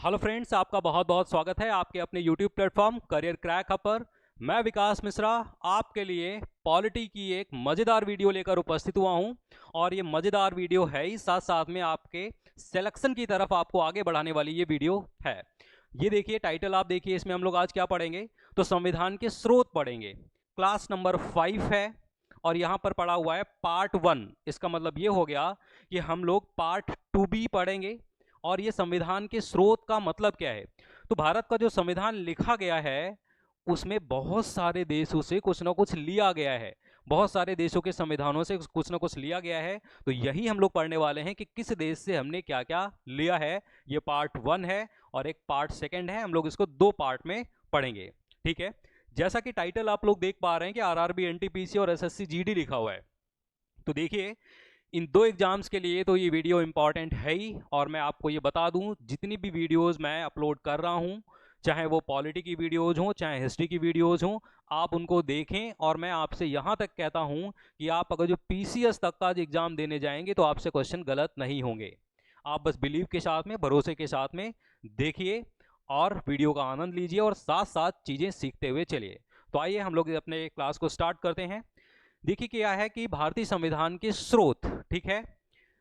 Hello friends, आपका बहुत बहुत स्वागत है आपके अपने YouTube platform career crack hub पर। मैं विकास मिश्रा आपके लिए पॉलिटी की एक मज़ेदार वीडियो लेकर उपस्थित हुआ हूं। और ये मज़ेदार वीडियो है ही साथ साथ में आपके सिलेक्शन की तरफ आपको आगे बढ़ाने वाली ये वीडियो है। ये देखिए टाइटल, आप देखिए इसमें हम लोग आज क्या पढ़ेंगे। तो संविधान के स्रोत पढ़ेंगे। क्लास नंबर 5 है और यहाँ पर पढ़ा हुआ है पार्ट 1। इसका मतलब ये हो गया कि हम लोग पार्ट 2 भी पढ़ेंगे। और ये संविधान के स्रोत का मतलब क्या है। तो भारत का जो संविधान लिखा गया है उसमें बहुत सारे देशों से कुछ ना कुछ लिया गया है। बहुत सारे देशों के संविधानों से कुछ ना कुछ लिया गया है। तो यही हम लोग पढ़ने वाले हैं कि किस देश से हमने क्या क्या लिया है। ये पार्ट 1 है और एक पार्ट 2 है। हम लोग इसको 2 पार्ट में पढ़ेंगे। ठीक है। जैसा कि टाइटल आप लोग देख पा रहे हैं कि आरआरबी, एनटीपीसी और एसएससी जीडी लिखा हुआ है। तो देखिए इन 2 एग्जाम्स के लिए तो ये वीडियो इंपॉर्टेंट है ही। और मैं आपको ये बता दूं, जितनी भी वीडियोस मैं अपलोड कर रहा हूं, चाहे वो पॉलिटी की वीडियोस हों चाहे हिस्ट्री की वीडियोस हों, आप उनको देखें। और मैं आपसे यहाँ तक कहता हूँ कि आप अगर जो पीसीएस तक का एग्जाम देने जाएंगे तो आपसे क्वेश्चन गलत नहीं होंगे। आप बस बिलीव के साथ में, भरोसे के साथ में देखिए और वीडियो का आनंद लीजिए और साथ साथ चीज़ें सीखते हुए चलिए। तो आइए हम लोग अपने क्लास को स्टार्ट करते हैं। देखिए क्या है कि भारतीय संविधान के स्रोत, ठीक है,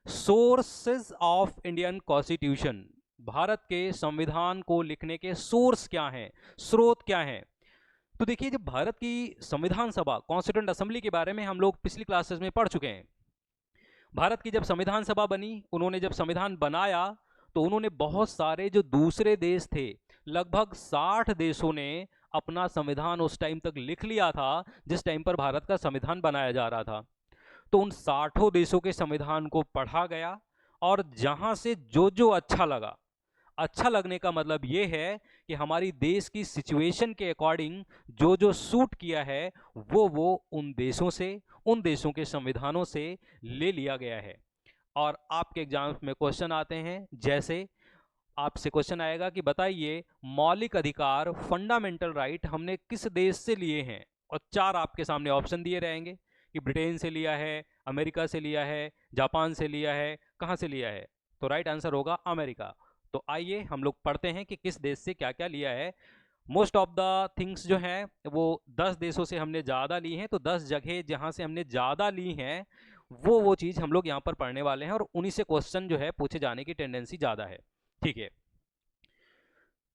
sources of Indian constitution. Bharat के संविधान को लिखने के सोर्स क्या हैं, स्रोत क्या हैं। तो देखिए जब भारत की संविधान सभा, कॉन्स्टिट्यूंट असेंबली के बारे में हम लोग पिछली क्लासेस में पढ़ चुके हैं। भारत की जब संविधान सभा बनी, उन्होंने जब संविधान बनाया तो उन्होंने बहुत सारे जो दूसरे देश थे, लगभग 60 देशों ने अपना संविधान उस टाइम तक लिख लिया था जिस टाइम पर भारत का संविधान बनाया जा रहा था। तो उन 60 देशों के संविधान को पढ़ा गया और जहां से जो जो अच्छा लगा, अच्छा लगने का मतलब ये है कि हमारी देश की सिचुएशन के अकॉर्डिंग जो जो सूट किया है वो उन देशों के संविधानों से ले लिया गया है। और आपके एग्जाम में क्वेश्चन आते हैं, जैसे आपसे क्वेश्चन आएगा कि बताइए मौलिक अधिकार, फंडामेंटल राइट हमने किस देश से लिए हैं। और 4 आपके सामने ऑप्शन दिए रहेंगे कि ब्रिटेन से लिया है, अमेरिका से लिया है, जापान से लिया है, कहाँ से लिया है। तो राइट आंसर होगा अमेरिका। तो आइए हम लोग पढ़ते हैं कि किस देश से क्या क्या लिया है। मोस्ट ऑफ द थिंग्स जो हैं वो 10 देशों से हमने ज़्यादा ली हैं। तो 10 जगह जहाँ से हमने ज़्यादा ली हैं वो चीज़ हम लोग यहाँ पर पढ़ने वाले हैं और उन्हीं से क्वेश्चन जो है पूछे जाने की टेंडेंसी ज़्यादा है। ठीक है।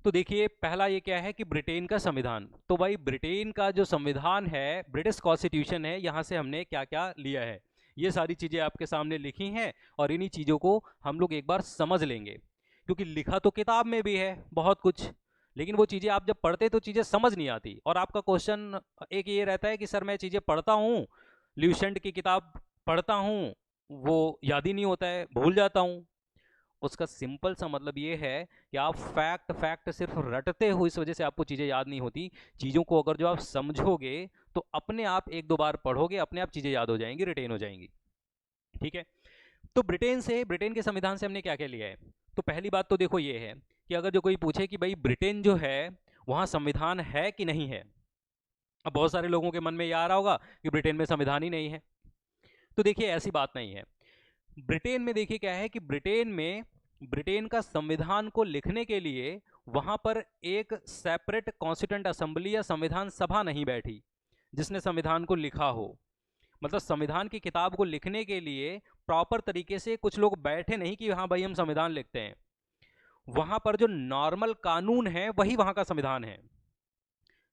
तो देखिए पहला ये क्या है कि ब्रिटेन का संविधान। तो भाई ब्रिटेन का जो संविधान है, ब्रिटिश कॉन्स्टिट्यूशन है, यहाँ से हमने क्या क्या लिया है। ये सारी चीज़ें आपके सामने लिखी हैं और इन्हीं चीज़ों को हम लोग एक बार समझ लेंगे। क्योंकि लिखा तो किताब में भी है बहुत कुछ, लेकिन वो चीज़ें आप जब पढ़ते तो चीज़ें समझ नहीं आती। और आपका क्वेश्चन एक ये रहता है कि सर मैं चीज़ें पढ़ता हूँ, ल्यूसेंट की किताब पढ़ता हूँ, वो याद ही नहीं होता है, भूल जाता हूँ। उसका सिंपल सा मतलब ये है कि आप फैक्ट फैक्ट सिर्फ रटते हो, इस वजह से आपको चीज़ें याद नहीं होती। चीज़ों को अगर जो आप समझोगे तो अपने आप एक दो बार पढ़ोगे, अपने आप चीज़ें याद हो जाएंगी, रिटेन हो जाएंगी। ठीक है। तो ब्रिटेन के संविधान से हमने क्या क्या लिया है। तो पहली बात तो देखो ये है कि अगर जो कोई पूछे कि भाई ब्रिटेन जो है वहाँ संविधान है कि नहीं है। अब बहुत सारे लोगों के मन में ये आ रहा होगा कि ब्रिटेन में संविधान ही नहीं है। तो देखिए ऐसी बात नहीं है। ब्रिटेन में देखिए क्या है कि ब्रिटेन का संविधान को लिखने के लिए वहां पर एक सेपरेट कॉन्स्टिट्यूंट असेंबली या संविधान सभा नहीं बैठी जिसने संविधान को लिखा हो। मतलब संविधान की किताब को लिखने के लिए प्रॉपर तरीके से कुछ लोग बैठे नहीं कि हाँ भाई हम संविधान लिखते हैं। वहां पर जो नॉर्मल कानून है वही वहां का संविधान है।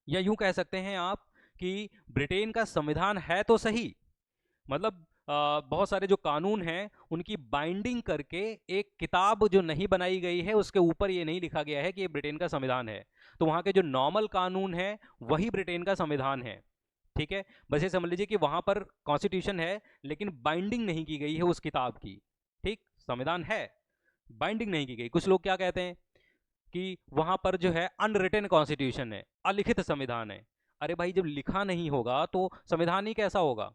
या यूं कह सकते हैं आप कि ब्रिटेन का संविधान है तो सही, मतलब बहुत सारे जो कानून हैं उनकी बाइंडिंग करके एक किताब जो नहीं बनाई गई है उसके ऊपर ये नहीं लिखा गया है कि ये ब्रिटेन का संविधान है। तो वहाँ के जो नॉर्मल कानून है वही ब्रिटेन का संविधान है। ठीक है। बस ये समझ लीजिए कि वहाँ पर कॉन्स्टिट्यूशन है लेकिन बाइंडिंग नहीं की गई है उस किताब की। ठीक, संविधान है, बाइंडिंग नहीं की गई। कुछ लोग क्या कहते हैं कि वहाँ पर जो है अनरिटन कॉन्स्टिट्यूशन है, अलिखित संविधान है। अरे भाई जब लिखा नहीं होगा तो संविधान ही कैसा होगा।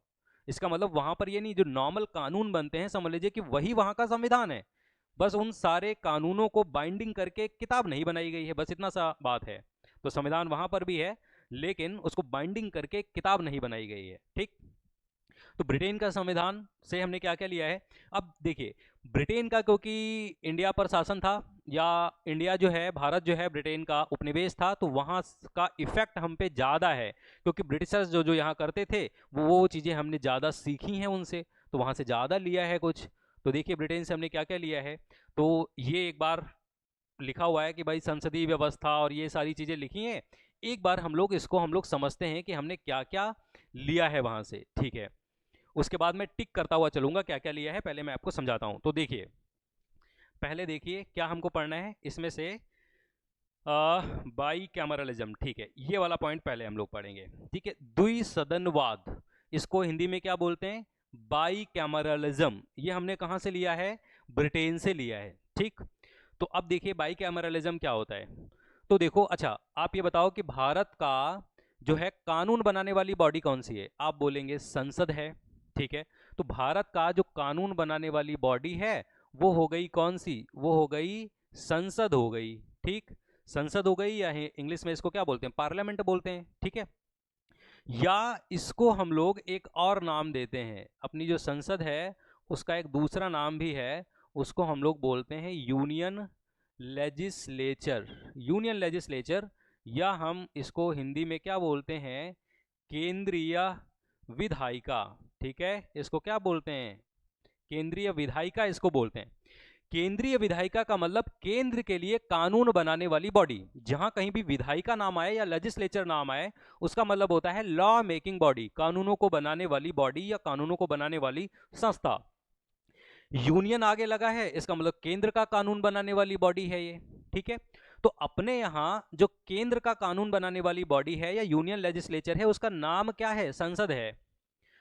इसका मतलब वहां पर ये नहीं, जो नॉर्मल कानून बनते हैं समझ लीजिए कि वही वहां का संविधान है। बस उन सारे कानूनों को बाइंडिंग करके किताब नहीं बनाई गई है, बस इतना सा बात है। तो संविधान वहां पर भी है लेकिन उसको बाइंडिंग करके किताब नहीं बनाई गई है। ठीक। तो ब्रिटेन का संविधान से हमने क्या क्या लिया है। अब देखिए ब्रिटेन का, क्योंकि इंडिया पर शासन था या इंडिया जो है, भारत जो है ब्रिटेन का उपनिवेश था, तो वहाँ का इफेक्ट हम पे ज़्यादा है, क्योंकि ब्रिटिशर्स जो जो यहाँ करते थे वो चीज़ें हमने ज़्यादा सीखी हैं उनसे, तो वहाँ से ज़्यादा लिया है कुछ। तो देखिए ब्रिटेन से हमने क्या क्या लिया है, तो ये एक बार लिखा हुआ है कि भाई संसदीय व्यवस्था और ये सारी चीज़ें लिखी हैं। एक बार हम लोग समझते हैं कि हमने क्या क्या लिया है वहाँ से, ठीक है। उसके बाद मैं टिक करता हुआ चलूंगा क्या क्या लिया है, पहले मैं आपको समझाता हूँ। तो देखिए, पहले देखिए क्या हमको पढ़ना है इसमें से, बाई कैमरलिज्म, ठीक है, ये वाला पॉइंट पहले हम लोग पढ़ेंगे, ठीक है। द्विसदनवाद, इसको हिंदी में क्या बोलते हैं, बाई कैमरलिज्म। ये हमने कहाँ से लिया है, ब्रिटेन से लिया है, ठीक। तो अब देखिए बाई कैमरलिज्म क्या होता है। तो देखो, अच्छा आप ये बताओ कि भारत का जो है कानून बनाने वाली बॉडी कौन सी है, आप बोलेंगे संसद है, ठीक है। तो भारत का जो कानून बनाने वाली बॉडी है वो हो गई कौन सी, वो हो गई संसद हो गई, ठीक। संसद हो गई, या इंग्लिश में इसको क्या बोलते हैं, पार्लियामेंट बोलते हैं, ठीक है। या इसको हम लोग एक और नाम देते हैं, अपनी जो संसद है उसका एक दूसरा नाम भी है, उसको हम लोग बोलते हैं यूनियन लेजिस्लेचर, यूनियन लेजिस्लेचर। या हम इसको हिंदी में क्या बोलते हैं, केंद्रीय विधायिका, ठीक है। इसको क्या बोलते हैं, केंद्रीय विधायिका इसको बोलते हैं। केंद्रीय विधायिका का मतलब केंद्र के लिए कानून बनाने वाली बॉडी। जहां कहीं भी विधायिका नाम आए या लेजिस्लेचर नाम आए, उसका मतलब होता है लॉ मेकिंग बॉडी, कानूनों को बनाने वाली बॉडी या कानूनों को बनाने वाली संस्था। यूनियन आगे लगा है, इसका मतलब केंद्र का कानून बनाने वाली बॉडी है ये, ठीक है। तो अपने यहाँ जो केंद्र का कानून बनाने वाली बॉडी है या यूनियन लेजिस्लेचर है, उसका नाम क्या है, संसद है।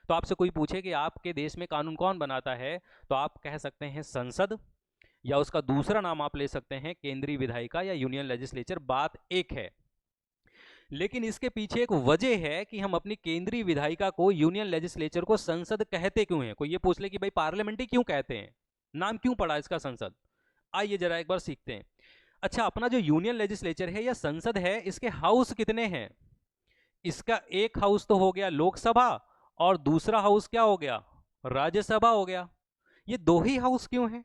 तो आपसे कोई पूछे कि आपके देश में कानून कौन बनाता है, तो आप कह सकते हैं संसद, या उसका दूसरा नाम आप ले सकते हैं केंद्रीय विधायिका या यूनियन लेजिस्लेचर, बात एक है। लेकिन इसके पीछे एक वजह है कि हम अपनी केंद्रीय विधायिका को, यूनियन लेजिस्लेचर को संसद कहते क्यों हैं। कोई ये पूछ ले कि भाई पार्लियामेंट ही क्यों कहते हैं, नाम क्यों पड़ा इसका संसद, आइए जरा एक बार सीखते हैं। अच्छा, अपना जो यूनियन लेजिस्लेचर है या संसद है, इसके हाउस कितने हैं, इसका एक हाउस तो हो गया लोकसभा, और दूसरा हाउस क्या हो गया, राज्यसभा हो गया। ये दो ही हाउस क्यों हैं,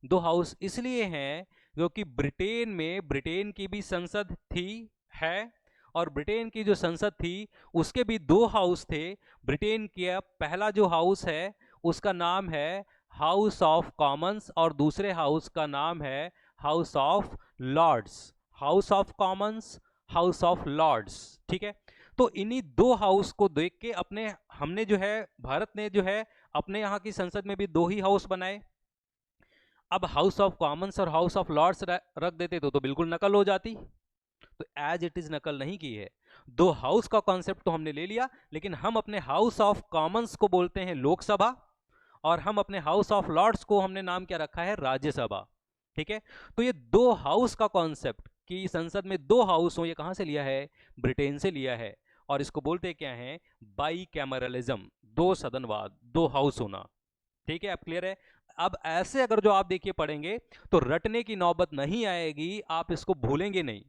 दो हाउस इसलिए हैं क्योंकि ब्रिटेन में ब्रिटेन की भी संसद थी, है, और ब्रिटेन की जो संसद थी उसके भी दो हाउस थे। ब्रिटेन का पहला जो हाउस है उसका नाम है हाउस ऑफ कॉमन्स, और दूसरे हाउस का नाम है House of Lords, House of Commons, House of Lords, ठीक है। तो इन्हीं दो हाउस को देख के अपने हमने जो है, भारत ने जो है अपने यहाँ की संसद में भी दो ही हाउस बनाए। अब हाउस ऑफ कॉमन्स और हाउस ऑफ लॉर्ड्स रख देते तो बिल्कुल नकल हो जाती, तो एज इट इज नकल नहीं की है। दो हाउस का कॉन्सेप्ट तो हमने ले लिया, लेकिन हम अपने हाउस ऑफ कॉमन्स को बोलते हैं लोकसभा, और हम अपने हाउस ऑफ लॉर्ड्स को हमने नाम क्या रखा है, राज्यसभा, ठीक है। तो ये दो हाउस का कॉन्सेप्ट कि संसद में दो हाउस हो, ये कहां से लिया है, ब्रिटेन से लिया है, और इसको बोलते क्या है, बाई कैमरलिज्म, दो सदनवाद, दो हाउस होना, ठीक है। अब क्लियर है। अब ऐसे अगर जो आप देखिए पढ़ेंगे तो रटने की नौबत नहीं आएगी, आप इसको भूलेंगे नहीं,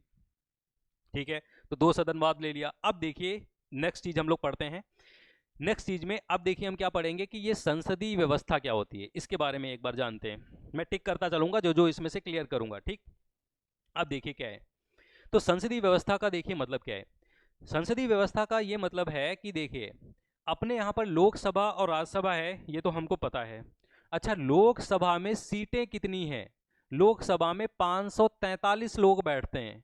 ठीक है। तो दो सदनवाद ले लिया। अब देखिए नेक्स्ट चीज हम लोग पढ़ते हैं। नेक्स्ट चीज में अब देखिए हम क्या पढ़ेंगे कि ये संसदीय व्यवस्था क्या होती है, इसके बारे में एक बार जानते हैं। मैं टिक करता चलूंगा, जो जो इसमें से क्लियर करूंगा, ठीक। अब देखिए क्या है, तो संसदीय व्यवस्था का देखिए मतलब क्या है। संसदीय व्यवस्था का ये मतलब है कि देखिए अपने यहाँ पर लोकसभा और राज्यसभा है, ये तो हमको पता है। अच्छा, लोकसभा में सीटें कितनी हैं, लोकसभा में 543 लोग बैठते हैं,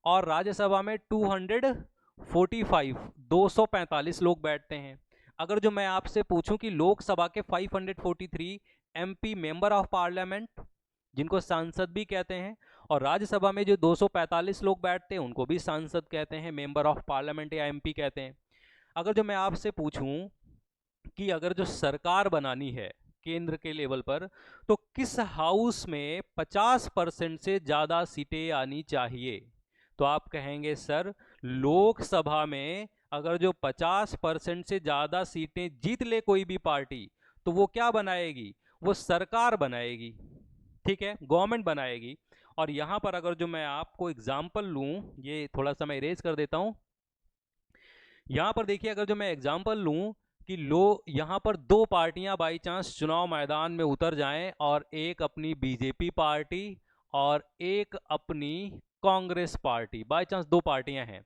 और राज्यसभा में 245 245 लोग बैठते हैं। अगर जो मैं आपसे पूछूं कि लोकसभा के 543 एमपी मेंबर ऑफ पार्लियामेंट, जिनको सांसद भी कहते हैं, और राज्यसभा में जो 245 लोग बैठते हैं उनको भी सांसद कहते हैं, मेंबर ऑफ पार्लियामेंट या एमपी कहते हैं। अगर जो मैं आपसे पूछूं कि अगर जो सरकार बनानी है केंद्र के लेवल पर, तो किस हाउस में 50% से ज्यादा सीटें आनी चाहिए, तो आप कहेंगे सर लोकसभा में अगर जो 50% से ज्यादा सीटें जीत ले कोई भी पार्टी, तो वो क्या बनाएगी, वो सरकार बनाएगी, ठीक है, गवर्नमेंट बनाएगी। और यहां पर अगर जो मैं आपको एग्जाम्पल लूं, ये थोड़ा सा मैं इरेज कर देता हूं। यहां पर देखिए अगर जो मैं एग्जाम्पल लूं कि यहां पर दो पार्टियां बाई चांस चुनाव मैदान में उतर जाएं, और एक अपनी बीजेपी पार्टी और एक अपनी कांग्रेस पार्टी। बाई चांस दो पार्टियां हैं।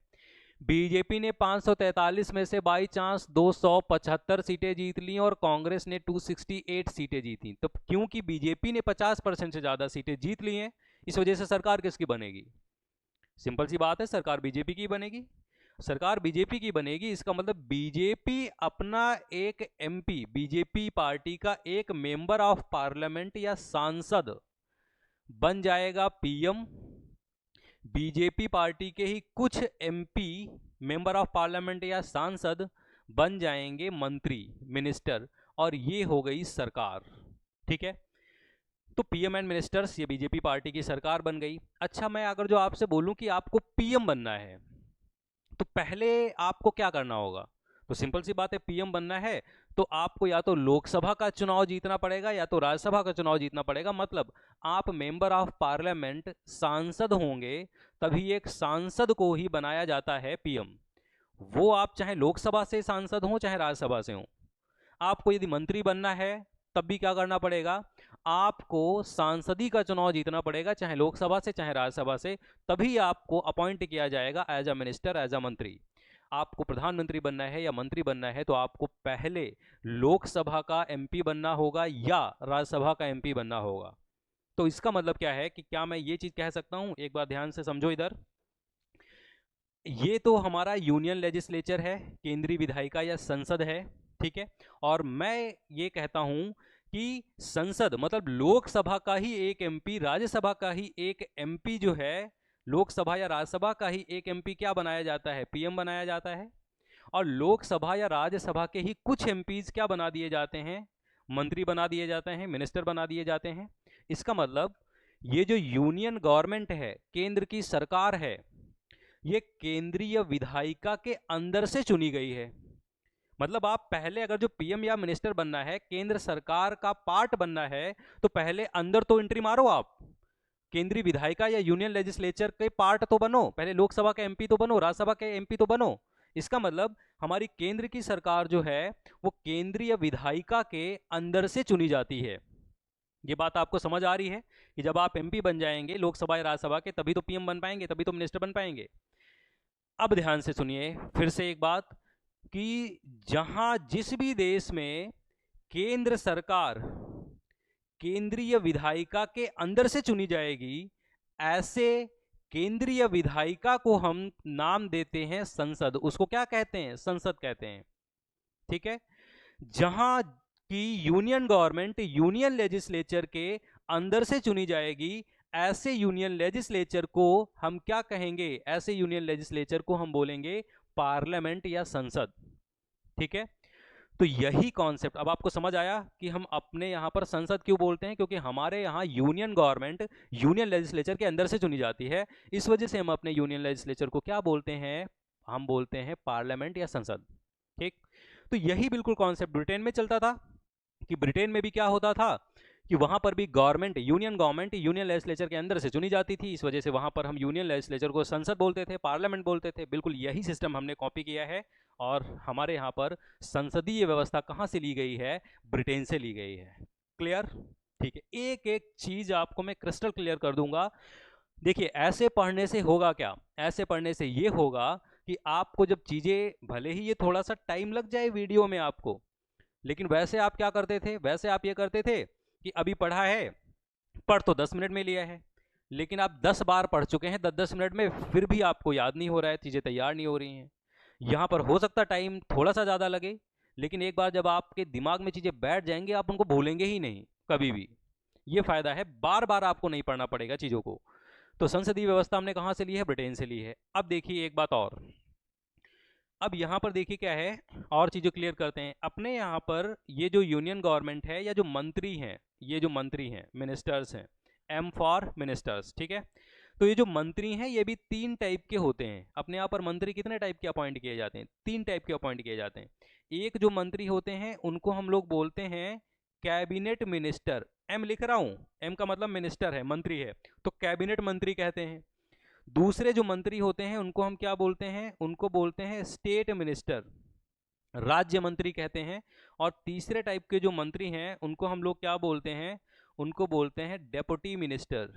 बीजेपी ने 543 में से बाई चांस 275 सीटें जीत ली और कांग्रेस ने 268 सीटें जीती। तो क्योंकि बीजेपी ने 50% से ज्यादा सीटें जीत ली हैं, इस वजह से सरकार किसकी बनेगी? सिंपल सी बात है, सरकार बीजेपी की बनेगी। सरकार बीजेपी की बनेगी, इसका मतलब बीजेपी अपना एक एमपी, बीजेपी पार्टी का एक मेंबर ऑफ पार्लियामेंट या सांसद बन जाएगा पीएम। बीजेपी पार्टी के ही कुछ एमपी, मेंबर ऑफ पार्लियामेंट या सांसद, बन जाएंगे मंत्री, मिनिस्टर, और ये हो गई सरकार। ठीक है, तो पीएम एंड मिनिस्टर्स, ये बीजेपी पार्टी की सरकार बन गई। अच्छा, मैं अगर जो आपसे बोलूं कि आपको पीएम बनना है, तो पहले आपको क्या करना होगा? तो सिंपल सी बात है, पीएम बनना है तो आपको या तो लोकसभा का चुनाव जीतना पड़ेगा या तो राज्यसभा का चुनाव जीतना पड़ेगा। मतलब आप मेंबर ऑफ पार्लियामेंट, सांसद होंगे, तभी एक सांसद को ही बनाया जाता है पीएम। वो आप चाहे लोकसभा से सांसद हो चाहे राज्यसभा से हो। आपको यदि मंत्री बनना है तब भी क्या करना पड़ेगा? आपको सांसदी का चुनाव जीतना पड़ेगा, चाहे लोकसभा से चाहे राज्यसभा से, तभी आपको अपॉइंट किया जाएगा as a minister, as a मंत्री। आपको प्रधानमंत्री बनना है या मंत्री बनना है तो आपको पहले लोकसभा का एमपी बनना होगा या राज्यसभा का एमपी बनना होगा। तो इसका मतलब क्या है कि क्या मैं ये चीज कह सकता हूं, एक बार ध्यान से समझो इधर। ये तो हमारा यूनियन लेजिस्लेचर है, केंद्रीय विधायिका या संसद है, ठीक है। और मैं ये कहता हूं कि संसद मतलब लोकसभा का ही एक एमपी, राज्यसभा का ही एक एमपी जो है, लोकसभा या राज्यसभा का ही एक एमपी क्या बनाया जाता है? पीएम बनाया जाता है। और लोकसभा या राज्यसभा के ही कुछ एमपीज क्या बना दिए जाते हैं? मंत्री बना दिए जाते हैं, मिनिस्टर बना दिए जाते हैं। इसका मतलब ये जो यूनियन गवर्नमेंट है, केंद्र की सरकार है, ये केंद्रीय विधायिका के अंदर से चुनी गई है। मतलब आप पहले अगर जो पीएम या मिनिस्टर बनना है, केंद्र सरकार का पार्ट बनना है, तो पहले अंदर तो एंट्री मारो। आप केंद्रीय विधायिका या यूनियन लेजिस्लेचर के पार्ट तो बनो, पहले लोकसभा के एमपी तो बनो, राज्यसभा के एमपी तो बनो। इसका मतलब हमारी केंद्र की सरकार जो है वो केंद्रीय विधायिका के अंदर से चुनी जाती है। ये बात आपको समझ आ रही है कि जब आप एमपी बन जाएंगे लोकसभा या राज्यसभा के, तभी तो पीएम बन पाएंगे, तभी तो मिनिस्टर बन पाएंगे। अब ध्यान से सुनिए फिर से एक बात, कि जहां जिस भी देश में केंद्र सरकार केंद्रीय विधायिका के अंदर से चुनी जाएगी, ऐसे केंद्रीय विधायिका को हम नाम देते हैं संसद। उसको क्या कहते हैं? संसद कहते हैं। ठीक है, जहां की यूनियन गवर्नमेंट यूनियन लेजिस्लेचर के अंदर से चुनी जाएगी, ऐसे यूनियन लेजिस्लेचर को हम क्या कहेंगे? ऐसे यूनियन लेजिस्लेचर को हम बोलेंगे पार्लियामेंट या संसद। ठीक है, तो यही कॉन्सेप्ट अब आपको समझ आया कि हम अपने यहां पर संसद क्यों बोलते हैं, क्योंकि हमारे यहां यूनियन गवर्नमेंट यूनियन लेजिस्लेचर के अंदर से चुनी जाती है। इस वजह से हम अपने यूनियन लेजिस्लेचर को क्या बोलते हैं? हम बोलते हैं पार्लियामेंट या संसद। ठीक, तो यही बिल्कुल कॉन्सेप्ट ब्रिटेन में चलता था, कि ब्रिटेन में भी क्या होता था कि वहां पर भी government, union government union legislature के अंदर से चुनी जाती थी। इस वजह से वहां पर हम यूनियन लेजिस्लेचर को संसद बोलते थे, पार्लियामेंट बोलते थे। बिल्कुल यही सिस्टम हमने कॉपी किया है, और हमारे यहाँ पर संसदीय व्यवस्था कहाँ से ली गई है? ब्रिटेन से ली गई है। क्लियर? ठीक है, एक एक चीज आपको मैं क्रिस्टल क्लियर कर दूंगा। देखिए, ऐसे पढ़ने से होगा क्या? ऐसे पढ़ने से ये होगा कि आपको जब चीजें, भले ही ये थोड़ा सा टाइम लग जाए वीडियो में आपको, लेकिन वैसे आप क्या करते थे? वैसे आप ये करते थे कि अभी पढ़ा है, पढ़ तो 10 मिनट में लिया है, लेकिन आप 10 बार पढ़ चुके हैं 10-10 मिनट में, फिर भी आपको याद नहीं हो रहा है, चीज़ें तैयार नहीं हो रही हैं। यहाँ पर हो सकता टाइम थोड़ा सा ज़्यादा लगे, लेकिन एक बार जब आपके दिमाग में चीज़ें बैठ जाएंगी, आप उनको भूलेंगे ही नहीं कभी भी। ये फायदा है, बार बार आपको नहीं पढ़ना पड़ेगा चीज़ों को। तो संसदीय व्यवस्था हमने कहाँ से ली है? ब्रिटेन से ली है। अब देखिए एक बात और, अब यहाँ पर देखिए क्या है, और चीज़ें क्लियर करते हैं। अपने यहाँ पर ये जो यूनियन गवर्नमेंट है या जो मंत्री हैं, ये जो मंत्री हैं, मिनिस्टर्स हैं, एम फॉर मिनिस्टर्स, ठीक है। तो ये जो मंत्री हैं ये भी 3 टाइप के होते हैं। अपने यहाँ पर मंत्री कितने टाइप के अपॉइंट किए जाते हैं? 3 टाइप के अपॉइंट किए जाते हैं। एक जो मंत्री होते हैं उनको हम लोग बोलते हैं कैबिनेट मिनिस्टर। एम लिख रहा हूँ, एम का मतलब मिनिस्टर है, मंत्री है, तो कैबिनेट मंत्री कहते हैं। दूसरे जो मंत्री होते हैं उनको हम क्या बोलते हैं? उनको बोलते हैं स्टेट मिनिस्टर, राज्य मंत्री कहते हैं। और तीसरे टाइप के जो मंत्री हैं उनको हम लोग क्या बोलते हैं? उनको बोलते हैं डेप्यूटी मिनिस्टर।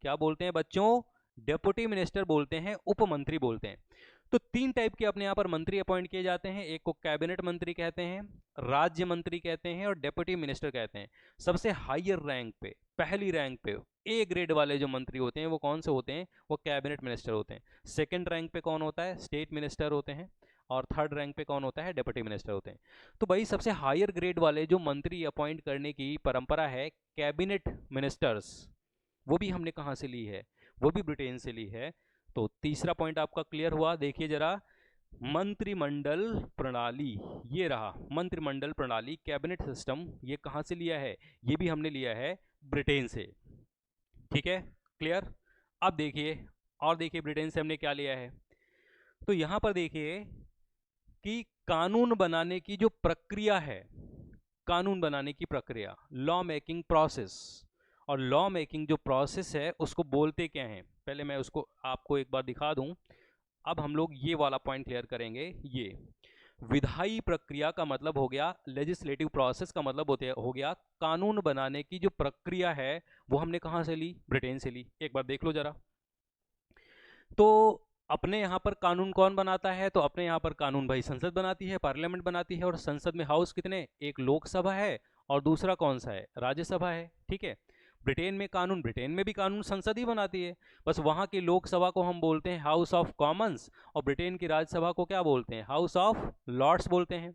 क्या बोलते हैं बच्चों? डेप्यूटी मिनिस्टर बोलते हैं, उपमंत्री बोलते हैं। तो 3 टाइप के अपने यहाँ पर मंत्री अपॉइंट किए जाते हैं। एक को कैबिनेट मंत्री कहते हैं, राज्य मंत्री कहते हैं और डेप्यूटी मिनिस्टर कहते हैं। सबसे हायर रैंक पे, पहली रैंक पे ए ग्रेड वाले जो मंत्री होते हैं वो कौन से होते हैं? वो कैबिनेट मिनिस्टर होते हैं। सेकंड रैंक पे कौन होता है? स्टेट मिनिस्टर होते हैं। और थर्ड रैंक पे कौन होता है? डेप्यूटी मिनिस्टर होते हैं। तो भाई सबसे हायर ग्रेड वाले जो मंत्री अपॉइंट करने की परंपरा है, कैबिनेट मिनिस्टर्स, वो भी हमने कहाँ से ली है? वो भी ब्रिटेन से ली है। तो तीसरा पॉइंट आपका क्लियर हुआ। देखिए जरा, मंत्रिमंडल प्रणाली, ये रहा मंत्रिमंडल प्रणाली, कैबिनेट सिस्टम, ये कहाँ से लिया है? ये भी हमने लिया है ब्रिटेन से। ठीक है, क्लियर। अब देखिए, और देखिए ब्रिटेन से हमने क्या लिया है। तो यहां पर देखिए कि कानून बनाने की जो प्रक्रिया है, कानून बनाने की प्रक्रिया, लॉ मेकिंग प्रोसेस, और लॉ मेकिंग जो प्रोसेस है उसको बोलते क्या हैं? पहले मैं उसको आपको एक बार दिखा दूं। अब हम लोग ये वाला पॉइंट क्लियर करेंगे। ये विधायी प्रक्रिया का मतलब हो गया, लेजिस्लेटिव प्रोसेस का मतलब हो गया कानून बनाने की जो प्रक्रिया है, वो हमने कहां से ली? ब्रिटेन से ली। एक बार देख लो जरा। तो अपने यहाँ पर कानून कौन बनाता है? तो अपने यहाँ पर कानून भाई संसद बनाती है, पार्लियामेंट बनाती है। और संसद में हाउस कितने? एक लोकसभा है और दूसरा कौन सा है? राज्यसभा है। ठीक है। ब्रिटेन में कानून, ब्रिटेन में भी कानून संसद ही बनाती है, बस वहाँ की लोकसभा को हम बोलते हैं हाउस ऑफ कॉमन्स, और ब्रिटेन की राज्यसभा को क्या बोलते हैं? हाउस ऑफ लॉर्ड्स बोलते हैं।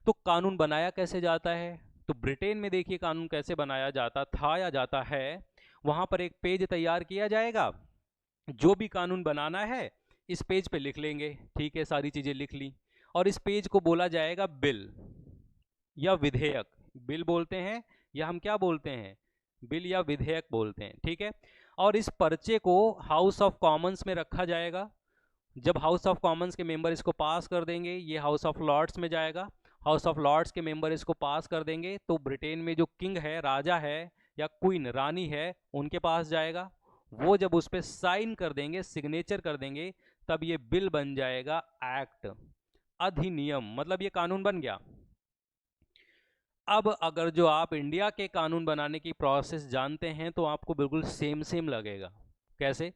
तो कानून बनाया कैसे जाता है? तो ब्रिटेन में देखिए कानून कैसे बनाया जाता था या जाता है। वहाँ पर एक पेज तैयार किया जाएगा, जो भी कानून बनाना है इस पेज पे लिख लेंगे। ठीक है, सारी चीजें लिख ली, और इस पेज को बोला जाएगा बिल या विधेयक। बिल बोलते हैं या हम क्या बोलते हैं? बिल या विधेयक बोलते हैं। ठीक है। और इस पर्चे को हाउस ऑफ कॉमन्स में रखा जाएगा। जब हाउस ऑफ कॉमन्स के मेंबर इसको पास कर देंगे, ये हाउस ऑफ लॉर्ड्स में जाएगा। हाउस ऑफ लॉर्ड्स के मेंबर इसको पास कर देंगे तो ब्रिटेन में जो किंग है, राजा है या क्वीन, रानी है, उनके पास जाएगा। वो जब उस पर साइन कर देंगे, सिग्नेचर कर देंगे, तब ये बिल बन जाएगा एक्ट, अधिनियम, मतलब ये कानून बन गया। अब अगर जो आप इंडिया के कानून बनाने की प्रोसेस जानते हैं तो आपको बिल्कुल सेम सेम लगेगा। कैसे?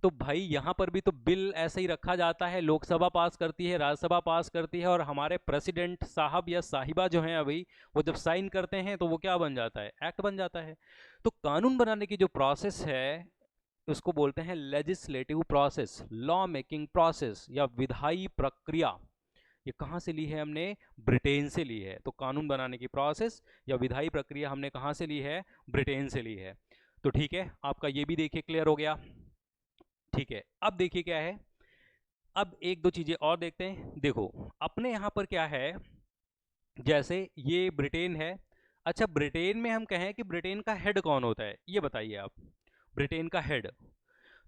तो भाई यहां पर भी तो बिल ऐसे ही रखा जाता है, लोकसभा पास करती है, राज्यसभा पास करती है, और हमारे प्रेसिडेंट साहब या साहिबा जो हैं अभी, वो जब साइन करते हैं तो वो क्या बन जाता है? एक्ट बन जाता है। तो कानून बनाने की जो प्रोसेस है उसको बोलते हैं legislative process, law making process या विधायी प्रक्रिया। ये कहाँ से ली है हमने? ब्रिटेन से ली है। तो कानून बनाने की प्रोसेस या विधायी प्रक्रिया हमने कहाँ से ली है? ब्रिटेन से ली है। तो ठीक है, आपका ये भी देखिए क्लियर हो गया। ठीक है, अब देखिए क्या है, अब एक दो चीजें और देखते हैं। देखो अपने यहाँ पर क्या है, जैसे ये ब्रिटेन है। अच्छा, ब्रिटेन में हम कहें कि ब्रिटेन का हेड कौन होता है, ये बताइए आप। ब्रिटेन का हेड,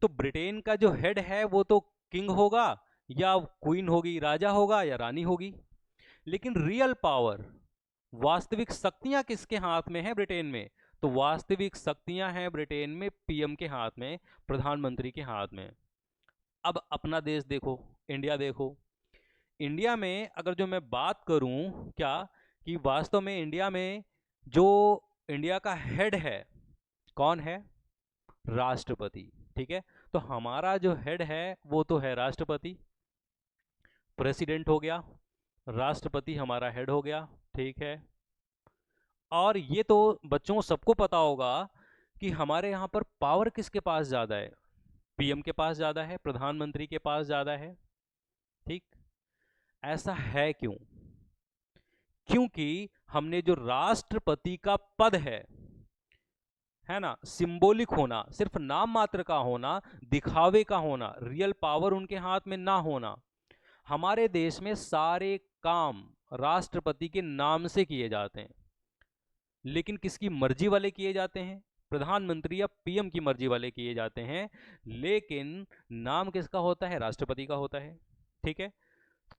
तो ब्रिटेन का जो हेड है वो तो किंग होगा या क्वीन होगी, राजा होगा या रानी होगी। लेकिन रियल पावर, वास्तविक शक्तियां किसके हाथ में है ब्रिटेन में? तो वास्तविक शक्तियां हैं ब्रिटेन में पीएम के हाथ में, प्रधानमंत्री के हाथ में। अब अपना देश देखो, इंडिया देखो। इंडिया में अगर जो मैं बात करूं, क्या कि वास्तव में इंडिया में जो इंडिया का हेड है, कौन है? राष्ट्रपति। ठीक है, तो हमारा जो हेड है वो तो है राष्ट्रपति, प्रेसिडेंट हो गया, राष्ट्रपति हमारा हेड हो गया। ठीक है, और ये तो बच्चों सबको पता होगा कि हमारे यहाँ पर पावर किसके पास ज़्यादा है? पीएम के पास ज़्यादा है, प्रधानमंत्री के पास ज़्यादा है। ठीक, ऐसा है क्यों? क्योंकि हमने जो राष्ट्रपति का पद है ना, सिंबॉलिक होना, सिर्फ नाम मात्र का होना, दिखावे का होना, रियल पावर उनके हाथ में ना होना। हमारे देश में सारे काम राष्ट्रपति के नाम से किए जाते हैं, लेकिन किसकी मर्जी वाले किए जाते हैं? प्रधानमंत्री या पीएम की मर्जी वाले किए जाते हैं, लेकिन नाम किसका होता है? राष्ट्रपति का होता है। ठीक है,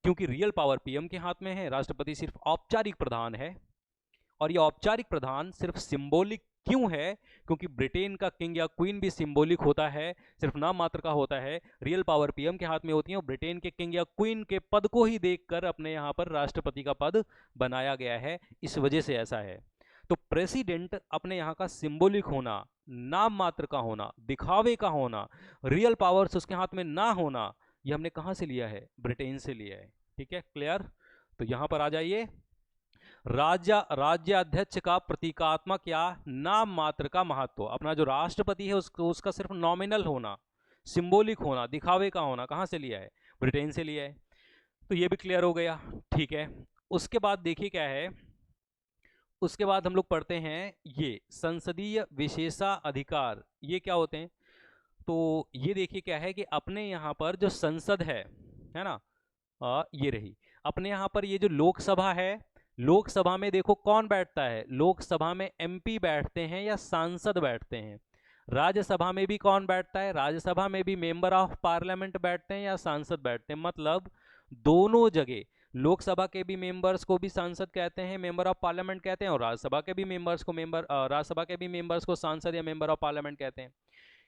क्योंकि रियल पावर पीएम के हाथ में है, राष्ट्रपति सिर्फ औपचारिक प्रधान है। और ये औपचारिक प्रधान सिर्फ सिंबॉलिक क्यों है? क्योंकि ब्रिटेन का किंग या क्वीन भी सिंबॉलिक होता है, सिर्फ नाम मात्र का होता है। रियल पावर पीएम के हाथ में होती है, और ब्रिटेन के किंग या क्वीन के पद को ही देखकर अपने यहाँ पर राष्ट्रपति का पद बनाया गया है, इस वजह से ऐसा है। तो प्रेसिडेंट अपने यहाँ का सिंबॉलिक होना, नाम मात्र का होना, दिखावे का होना, रियल पावर्स उसके हाथ में ना होना, ये हमने कहाँ से लिया है? ब्रिटेन से लिया है। ठीक है, क्लियर? तो यहाँ पर आ जाइए। राज्याध्यक्ष का प्रतीकात्मक या नाम मात्र का महत्व, अपना जो राष्ट्रपति है उसका सिर्फ नॉमिनल होना, सिंबॉलिक होना, दिखावे का होना, कहाँ से लिया है? ब्रिटेन से लिया है। तो ये भी क्लियर हो गया। ठीक है, उसके बाद देखिए क्या है, उसके बाद हम लोग पढ़ते हैं ये संसदीय विशेषाधिकार, ये क्या होते हैं? तो ये देखिए क्या है कि अपने यहाँ पर जो संसद है ना, ये रही अपने यहाँ पर, ये जो लोकसभा है, लोकसभा में देखो कौन बैठता है? लोकसभा में एमपी बैठते हैं या सांसद बैठते हैं। राज्यसभा में भी कौन बैठता है? राज्यसभा में भी मेंबर ऑफ पार्लियामेंट बैठते हैं या सांसद बैठते हैं। मतलब दोनों जगह, लोकसभा के भी मेंबर्स को भी सांसद कहते हैं, मेंबर ऑफ पार्लियामेंट कहते हैं, और राज्यसभा के भी मेंबर्स को राज्यसभा के भी मेंबर्स को सांसद या मेंबर ऑफ पार्लियामेंट कहते हैं।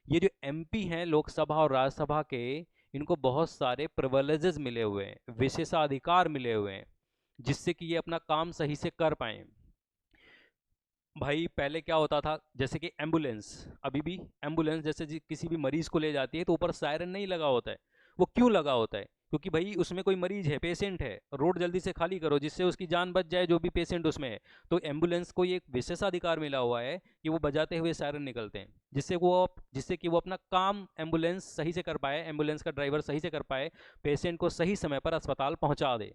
ये जो एमपी हैं लोकसभा और राज्यसभा के, इनको बहुत सारे प्रिविलेजेस मिले हुए हैं, विशेषाधिकार मिले हुए हैं, जिससे कि ये अपना काम सही से कर पाए। भाई पहले क्या होता था, जैसे कि एम्बुलेंस, अभी भी एम्बुलेंस जैसे किसी भी मरीज को ले जाती है तो ऊपर सायरन नहीं लगा होता है। वो क्यों लगा होता है? क्योंकि भाई उसमें कोई मरीज है, पेशेंट है, रोड जल्दी से खाली करो जिससे उसकी जान बच जाए, जो भी पेशेंट उसमें है। तो एम्बुलेंस को ये एक विशेषाधिकार मिला हुआ है कि वो बजाते हुए सायरन निकलते हैं, जिससे कि वो अपना काम एम्बुलेंस सही से कर पाए, एम्बुलेंस का ड्राइवर सही से कर पाए, पेशेंट को सही समय पर अस्पताल पहुंचा दे।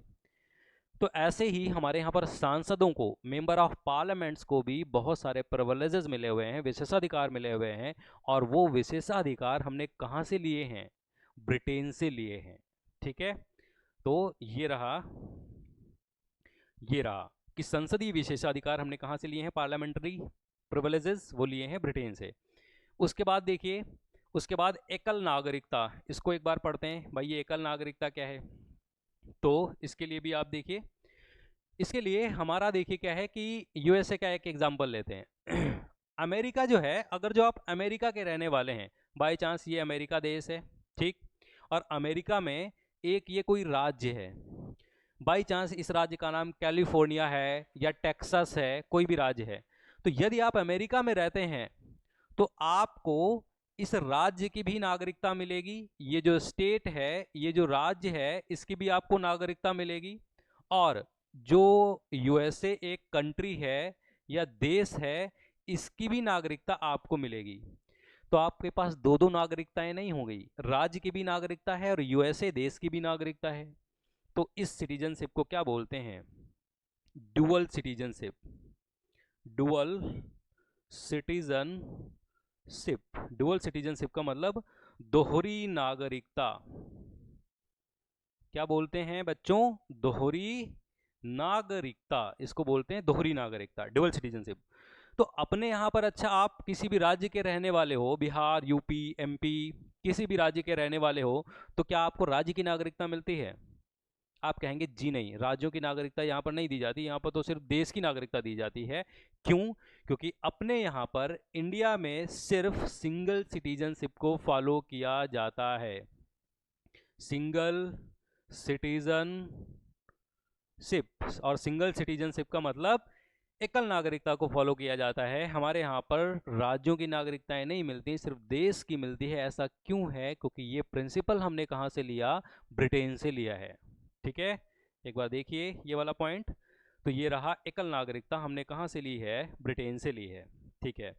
तो ऐसे ही हमारे यहाँ पर सांसदों को, मेंबर ऑफ पार्लियामेंट्स को भी बहुत सारे प्रिविलेजेस मिले हुए हैं, विशेषाधिकार मिले हुए हैं। और वो विशेषाधिकार हमने कहाँ से लिए हैं? ब्रिटेन से लिए हैं। ठीक है, तो ये रहा कि संसदीय विशेषाधिकार हमने कहाँ से लिए हैं? पार्लियामेंट्री प्रिविलेजेस वो लिए हैं ब्रिटेन से। उसके बाद देखिए, उसके बाद एकल नागरिकता, इसको एक बार पढ़ते हैं भाई, ये एकल नागरिकता क्या है? तो इसके लिए भी आप देखिए, इसके लिए हमारा देखिए क्या है कि यूएसए का एक एग्जांपल लेते हैं। अमेरिका जो है, अगर जो आप अमेरिका के रहने वाले हैं, बाय चांस ये अमेरिका देश है, ठीक, और अमेरिका में एक ये कोई राज्य है, बाय चांस इस राज्य का नाम कैलिफोर्निया है या टेक्सास है, कोई भी राज्य है। तो यदि आप अमेरिका में रहते हैं तो आपको इस राज्य की भी नागरिकता मिलेगी, ये जो स्टेट है, ये जो राज्य है, इसकी भी आपको नागरिकता मिलेगी। और जो यूएसए एक कंट्री है या देश है, इसकी भी नागरिकता आपको मिलेगी। तो आपके पास दो दो नागरिकताएं नहीं हो गई, राज्य की भी नागरिकता है और यूएसए देश की भी नागरिकता है। तो इस सिटीजनशिप को क्या बोलते हैं? Dual citizenship. Dual citizenship, dual citizenship का मतलब दोहरी नागरिकता। क्या बोलते हैं बच्चों? दोहरी नागरिकता, इसको बोलते हैं दोहरी नागरिकता, डुअल सिटीजनशिप। तो अपने यहाँ पर, अच्छा आप किसी भी राज्य के रहने वाले हो, बिहार, यूपी, एमपी, किसी भी राज्य के रहने वाले हो, तो क्या आपको राज्य की नागरिकता मिलती है? आप कहेंगे जी नहीं, राज्यों की नागरिकता यहाँ पर नहीं दी जाती, यहाँ पर तो सिर्फ देश की नागरिकता दी जाती है। क्यों? क्योंकि अपने यहाँ पर इंडिया में सिर्फ सिंगल सिटीजनशिप को फॉलो किया जाता है। सिंगल सिटीजनशिप, और सिंगल सिटीजनशिप का मतलब एकल नागरिकता को फॉलो किया जाता है। हमारे यहाँ पर राज्यों की नागरिकताएं नहीं मिलती, सिर्फ देश की मिलती है। ऐसा क्यों है? क्योंकि ये प्रिंसिपल हमने कहाँ से लिया? ब्रिटेन से लिया है। ठीक है, एक बार देखिए ये वाला पॉइंट। तो ये रहा, एकल नागरिकता हमने कहाँ से ली है? ब्रिटेन से ली है। ठीक है,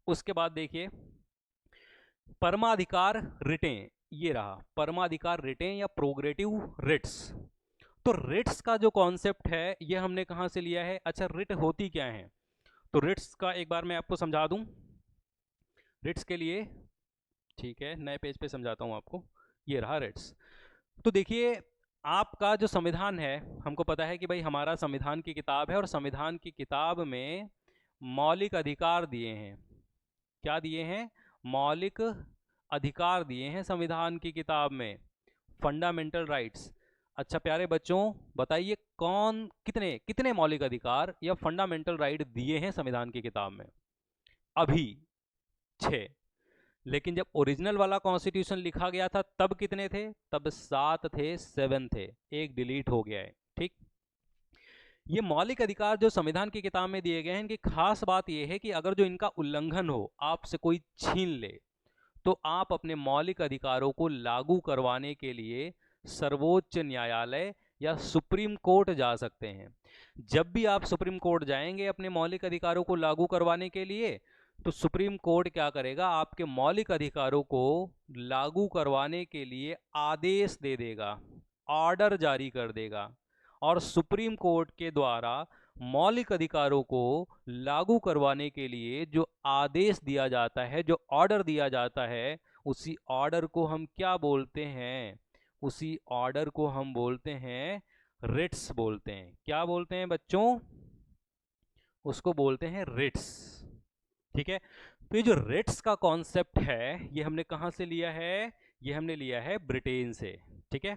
उसके बाद देखिए परमाधिकार रिटें, ये रहा परमाधिकार रिटें या प्रोग्रेटिव रिट्स। तो रिट्स का जो कॉन्सेप्ट है ये हमने कहाँ से लिया है? अच्छा, रिट होती क्या है? तो रिट्स का एक बार मैं आपको समझा दूं, रिट्स के लिए, ठीक है, नए पेज पे समझाता हूँ आपको। ये रहा रिट्स। तो देखिए, आपका जो संविधान है, हमको पता है कि भाई हमारा संविधान की किताब है, और संविधान की किताब में मौलिक अधिकार दिए हैं। क्या दिए हैं? मौलिक अधिकार दिए हैं संविधान की किताब में, फंडामेंटल राइट्स। अच्छा प्यारे बच्चों, बताइए कौन कितने कितने मौलिक अधिकार या फंडामेंटल राइट दिए हैं संविधान की किताब में? अभी 6। लेकिन जब ओरिजिनल वाला कॉन्स्टिट्यूशन लिखा गया था तब कितने थे? तब 7 थे, 7 थे, एक डिलीट हो गया है। ठीक, ये मौलिक अधिकार जो संविधान की किताब में दिए गए हैं, इनकी खास बात यह है कि अगर जो इनका उल्लंघन हो, आपसे कोई छीन ले, तो आप अपने मौलिक अधिकारों को लागू करवाने के लिए सर्वोच्च न्यायालय या सुप्रीम कोर्ट जा सकते हैं। जब भी आप सुप्रीम कोर्ट जाएंगे अपने मौलिक अधिकारों को लागू करवाने के लिए, तो सुप्रीम कोर्ट क्या करेगा, आपके मौलिक अधिकारों को लागू करवाने के लिए आदेश दे देगा, ऑर्डर जारी कर देगा। और सुप्रीम कोर्ट के द्वारा मौलिक अधिकारों को लागू करवाने के लिए जो आदेश दिया जाता है, जो ऑर्डर दिया जाता है, उसी ऑर्डर को हम क्या बोलते हैं? उसी ऑर्डर को हम बोलते हैं रिट्स बोलते हैं। क्या बोलते हैं बच्चों? उसको बोलते हैं रिट्स। ठीक है, तो ये जो रिट्स का कॉन्सेप्ट है, ये हमने कहां से लिया है? ये हमने लिया है ब्रिटेन से। ठीक है,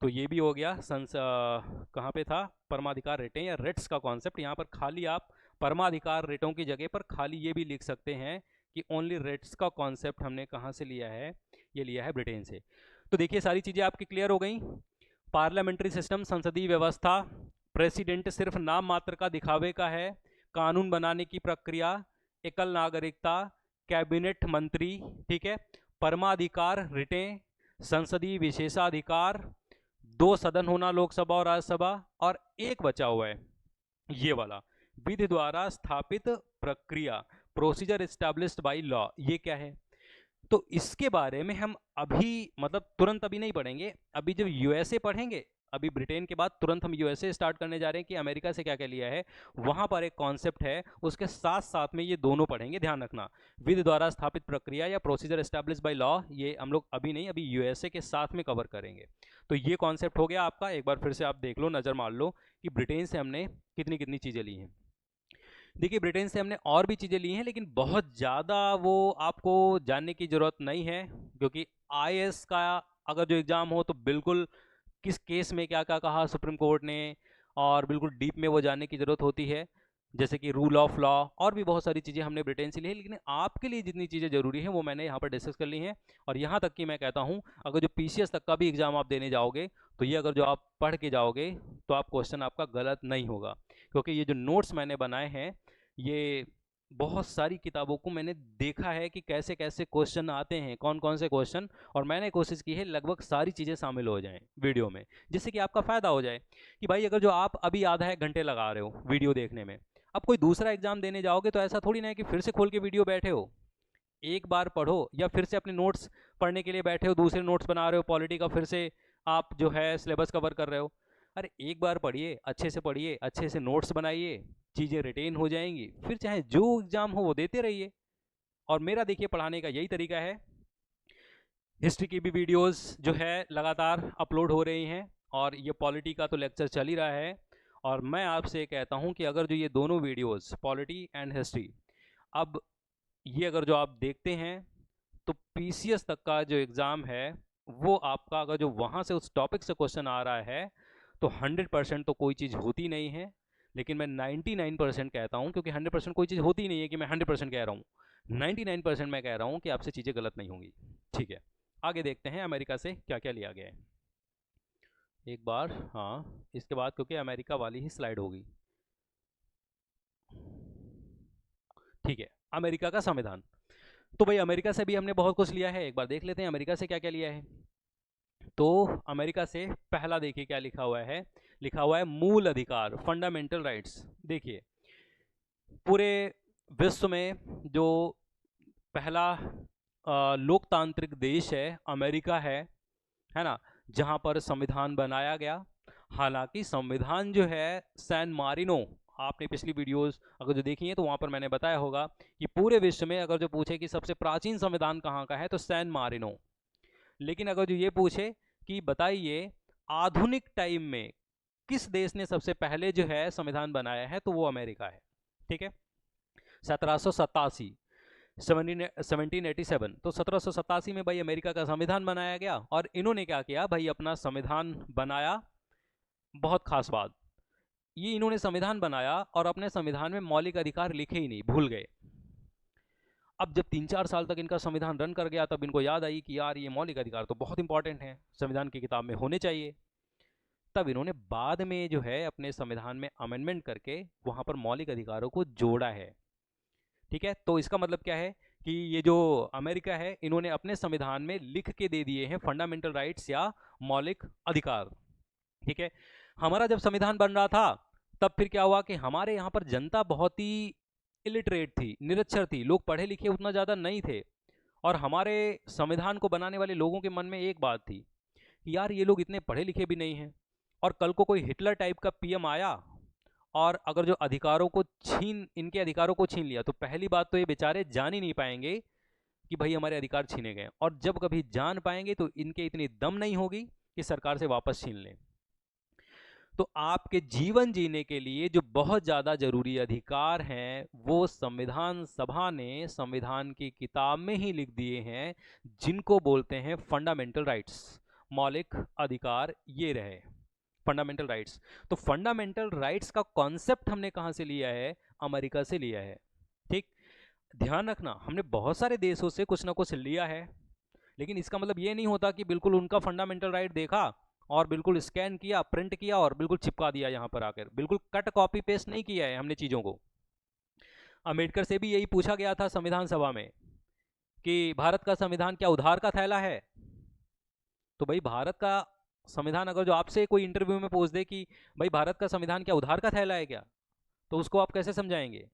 तो ये भी हो गया कहाँ पे था? परमाधिकार रिटें या रिट्स का कॉन्सेप्ट। यहाँ पर खाली आप परमाधिकार रिटों की जगह पर खाली ये भी लिख सकते हैं कि ओनली रिट्स का कॉन्सेप्ट हमने कहाँ से लिया है? ये लिया है ब्रिटेन से। तो देखिए सारी चीज़ें आपकी क्लियर हो गई। पार्लियामेंट्री सिस्टम, संसदीय व्यवस्था, प्रेसिडेंट सिर्फ नाम मात्र का दिखावे का है, कानून बनाने की प्रक्रिया, एकल नागरिकता, कैबिनेट मंत्री, ठीक है, परमाधिकार रिटें, संसदीय विशेषाधिकार, 2 सदन होना लोकसभा और राज्यसभा, और एक बचा हुआ है ये वाला, विधि द्वारा स्थापित प्रक्रिया, प्रोसीजर एस्टैब्लिश्ड बाय लॉ। ये क्या है? तो इसके बारे में हम अभी मतलब तुरंत अभी नहीं पढ़ेंगे, अभी जब यूएसए पढ़ेंगे, अभी ब्रिटेन के बाद तुरंत हम यूएसए स्टार्ट करने जा रहे हैं कि अमेरिका से क्या क्या लिया है, वहां पर एक कॉन्सेप्ट है, उसके साथ साथ में ये दोनों पढ़ेंगे। ध्यान रखना, विधि द्वारा स्थापित प्रक्रिया या प्रोसीजर एस्टैब्लिश्ड बाय लॉ, ये हम लोग अभी नहीं, अभी यूएसए के साथ में कवर करेंगे। तो ये कॉन्सेप्ट हो गया आपका। एक बार फिर से आप देख लो, नजर मार लो कि ब्रिटेन से हमने कितनी कितनी चीजें ली हैं। देखिए ब्रिटेन से हमने और भी चीज़ें ली हैं, लेकिन बहुत ज़्यादा वो आपको जानने की ज़रूरत नहीं है, क्योंकि आईएएस का अगर जो एग्ज़ाम हो तो बिल्कुल किस केस में क्या क्या कहा सुप्रीम कोर्ट ने, और बिल्कुल डीप में वो जानने की ज़रूरत होती है, जैसे कि रूल ऑफ लॉ और भी बहुत सारी चीज़ें हमने ब्रिटेन से ली है। लेकिन आपके लिए जितनी चीज़ें ज़रूरी हैं वो मैंने यहाँ पर डिस्कस कर ली हैं। और यहाँ तक कि मैं कहता हूँ, अगर जो पीसीएस तक का भी एग्ज़ाम आप देने जाओगे, तो ये अगर जो आप पढ़ के जाओगे तो आप क्वेश्चन आपका गलत नहीं होगा, क्योंकि ये जो नोट्स मैंने बनाए हैं, ये बहुत सारी किताबों को मैंने देखा है कि कैसे कैसे क्वेश्चन आते हैं, कौन कौन से क्वेश्चन, और मैंने कोशिश की है लगभग सारी चीज़ें शामिल हो जाएं वीडियो में, जिससे कि आपका फ़ायदा हो जाए। कि भाई अगर जो आप अभी आधा एक घंटे लगा रहे हो वीडियो देखने में, अब कोई दूसरा एग्जाम देने जाओगे तो ऐसा थोड़ी ना है कि फिर से खोल के वीडियो बैठे हो, एक बार पढ़ो, या फिर से अपने नोट्स पढ़ने के लिए बैठे हो, दूसरे नोट्स बना रहे हो पॉलिटी का, फिर से आप जो है सिलेबस कवर कर रहे हो। अरे एक बार पढ़िए, अच्छे से नोट्स बनाइए, चीज़ें रिटेन हो जाएंगी, फिर चाहे जो एग्ज़ाम हो वो देते रहिए। और मेरा देखिए पढ़ाने का यही तरीका है। हिस्ट्री की भी वीडियोस जो है लगातार अपलोड हो रही हैं, और ये पॉलिटी का तो लेक्चर चल ही रहा है। और मैं आपसे कहता हूँ कि अगर जो ये दोनों वीडियोस पॉलिटी एंड हिस्ट्री, अब ये अगर जो आप देखते हैं, तो पीसीएस तक का जो एग्ज़ाम है वो आपका, अगर जो वहाँ से उस टॉपिक से क्वेश्चन आ रहा है, तो 100% तो कोई चीज़ होती नहीं है, लेकिन मैं 99% कहता हूँ, क्योंकि 100% कोई चीज़ होती नहीं है कि मैं 100% कह रहा हूँ, 99% मैं कह रहा हूँ कि आपसे चीज़ें गलत नहीं होंगी। ठीक है, आगे देखते हैं अमेरिका से क्या क्या लिया गया है एक बार। हाँ, इसके बाद क्योंकि अमेरिका वाली ही स्लाइड होगी। ठीक है, अमेरिका का संविधान। तो भाई अमेरिका से भी हमने बहुत कुछ लिया है, एक बार देख लेते हैं अमेरिका से क्या क्या लिया है। तो अमेरिका से पहला देखिए क्या लिखा हुआ है, लिखा हुआ है मूल अधिकार, फंडामेंटल राइट्स। देखिए पूरे विश्व में जो पहला लोकतांत्रिक देश है अमेरिका है ना, जहां पर संविधान बनाया गया। हालांकि संविधान जो है सैन मारिनो, आपने पिछली वीडियोस अगर जो देखी हैं तो वहां पर मैंने बताया होगा कि पूरे विश्व में अगर जो पूछे कि सबसे प्राचीन संविधान कहाँ का है, तो सैन मारिनो। लेकिन अगर जो ये पूछे कि बताइए आधुनिक टाइम में किस देश ने सबसे पहले जो है संविधान बनाया है, तो वो अमेरिका है। ठीक है, 1787, 1787, तो 1787 में भाई अमेरिका का संविधान बनाया गया। और इन्होंने क्या किया भाई, अपना संविधान बनाया। बहुत खास बात, ये इन्होंने संविधान बनाया और अपने संविधान में मौलिक अधिकार लिखे ही नहीं, भूल गए। अब जब 3-4 साल तक इनका संविधान रन कर गया, तब इनको याद आई कि यार ये मौलिक अधिकार तो बहुत इंपॉर्टेंट है, संविधान की किताब में होने चाहिए। तब इन्होंने बाद में जो है अपने संविधान में अमेंडमेंट करके वहाँ पर मौलिक अधिकारों को जोड़ा है। ठीक है, तो इसका मतलब क्या है कि ये जो अमेरिका है इन्होंने अपने संविधान में लिख के दे दिए हैं फंडामेंटल राइट्स या मौलिक अधिकार। ठीक है, हमारा जब संविधान बन रहा था तब फिर क्या हुआ कि हमारे यहाँ पर जनता बहुत ही इलिटरेट थी, निरक्षर थी, लोग पढ़े लिखे उतना ज़्यादा नहीं थे। और हमारे संविधान को बनाने वाले लोगों के मन में एक बात थी कि यार ये लोग इतने पढ़े लिखे भी नहीं हैं, और कल को कोई हिटलर टाइप का पीएम आया और अगर जो अधिकारों को इनके अधिकारों को छीन लिया, तो पहली बात तो ये बेचारे जान ही नहीं पाएंगे कि भाई हमारे अधिकार छीने गए, और जब कभी जान पाएंगे तो इनके इतनी दम नहीं होगी कि सरकार से वापस छीन लें। तो आपके जीवन जीने के लिए जो बहुत ज़्यादा जरूरी अधिकार हैं वो संविधान सभा ने संविधान की किताब में ही लिख दिए हैं, जिनको बोलते हैं फंडामेंटल राइट्स, मौलिक अधिकार। ये रहे फंडामेंटल राइट्स। तो फंडामेंटल राइट्स का कॉन्सेप्ट हमने कहां से लिया है? अमेरिका से लिया है। ठीक, ध्यान रखना, हमने बहुत सारे देशों से कुछ ना कुछ लिया है, लेकिन इसका मतलब ये नहीं होता कि बिल्कुल उनका फंडामेंटल राइट देखा और बिल्कुल स्कैन किया, प्रिंट किया और बिल्कुल चिपका दिया यहाँ पर आकर। बिल्कुल कट कॉपी पेस्ट नहीं किया है हमने चीज़ों को। अम्बेडकर से भी यही पूछा गया था संविधान सभा में कि भारत का संविधान क्या उधार का थैला है? तो भाई भारत का संविधान अगर जो आपसे कोई इंटरव्यू में पूछ दे कि भाई भारत का संविधान क्या उधार का थैला है क्या, तो उसको आप कैसे समझाएंगे?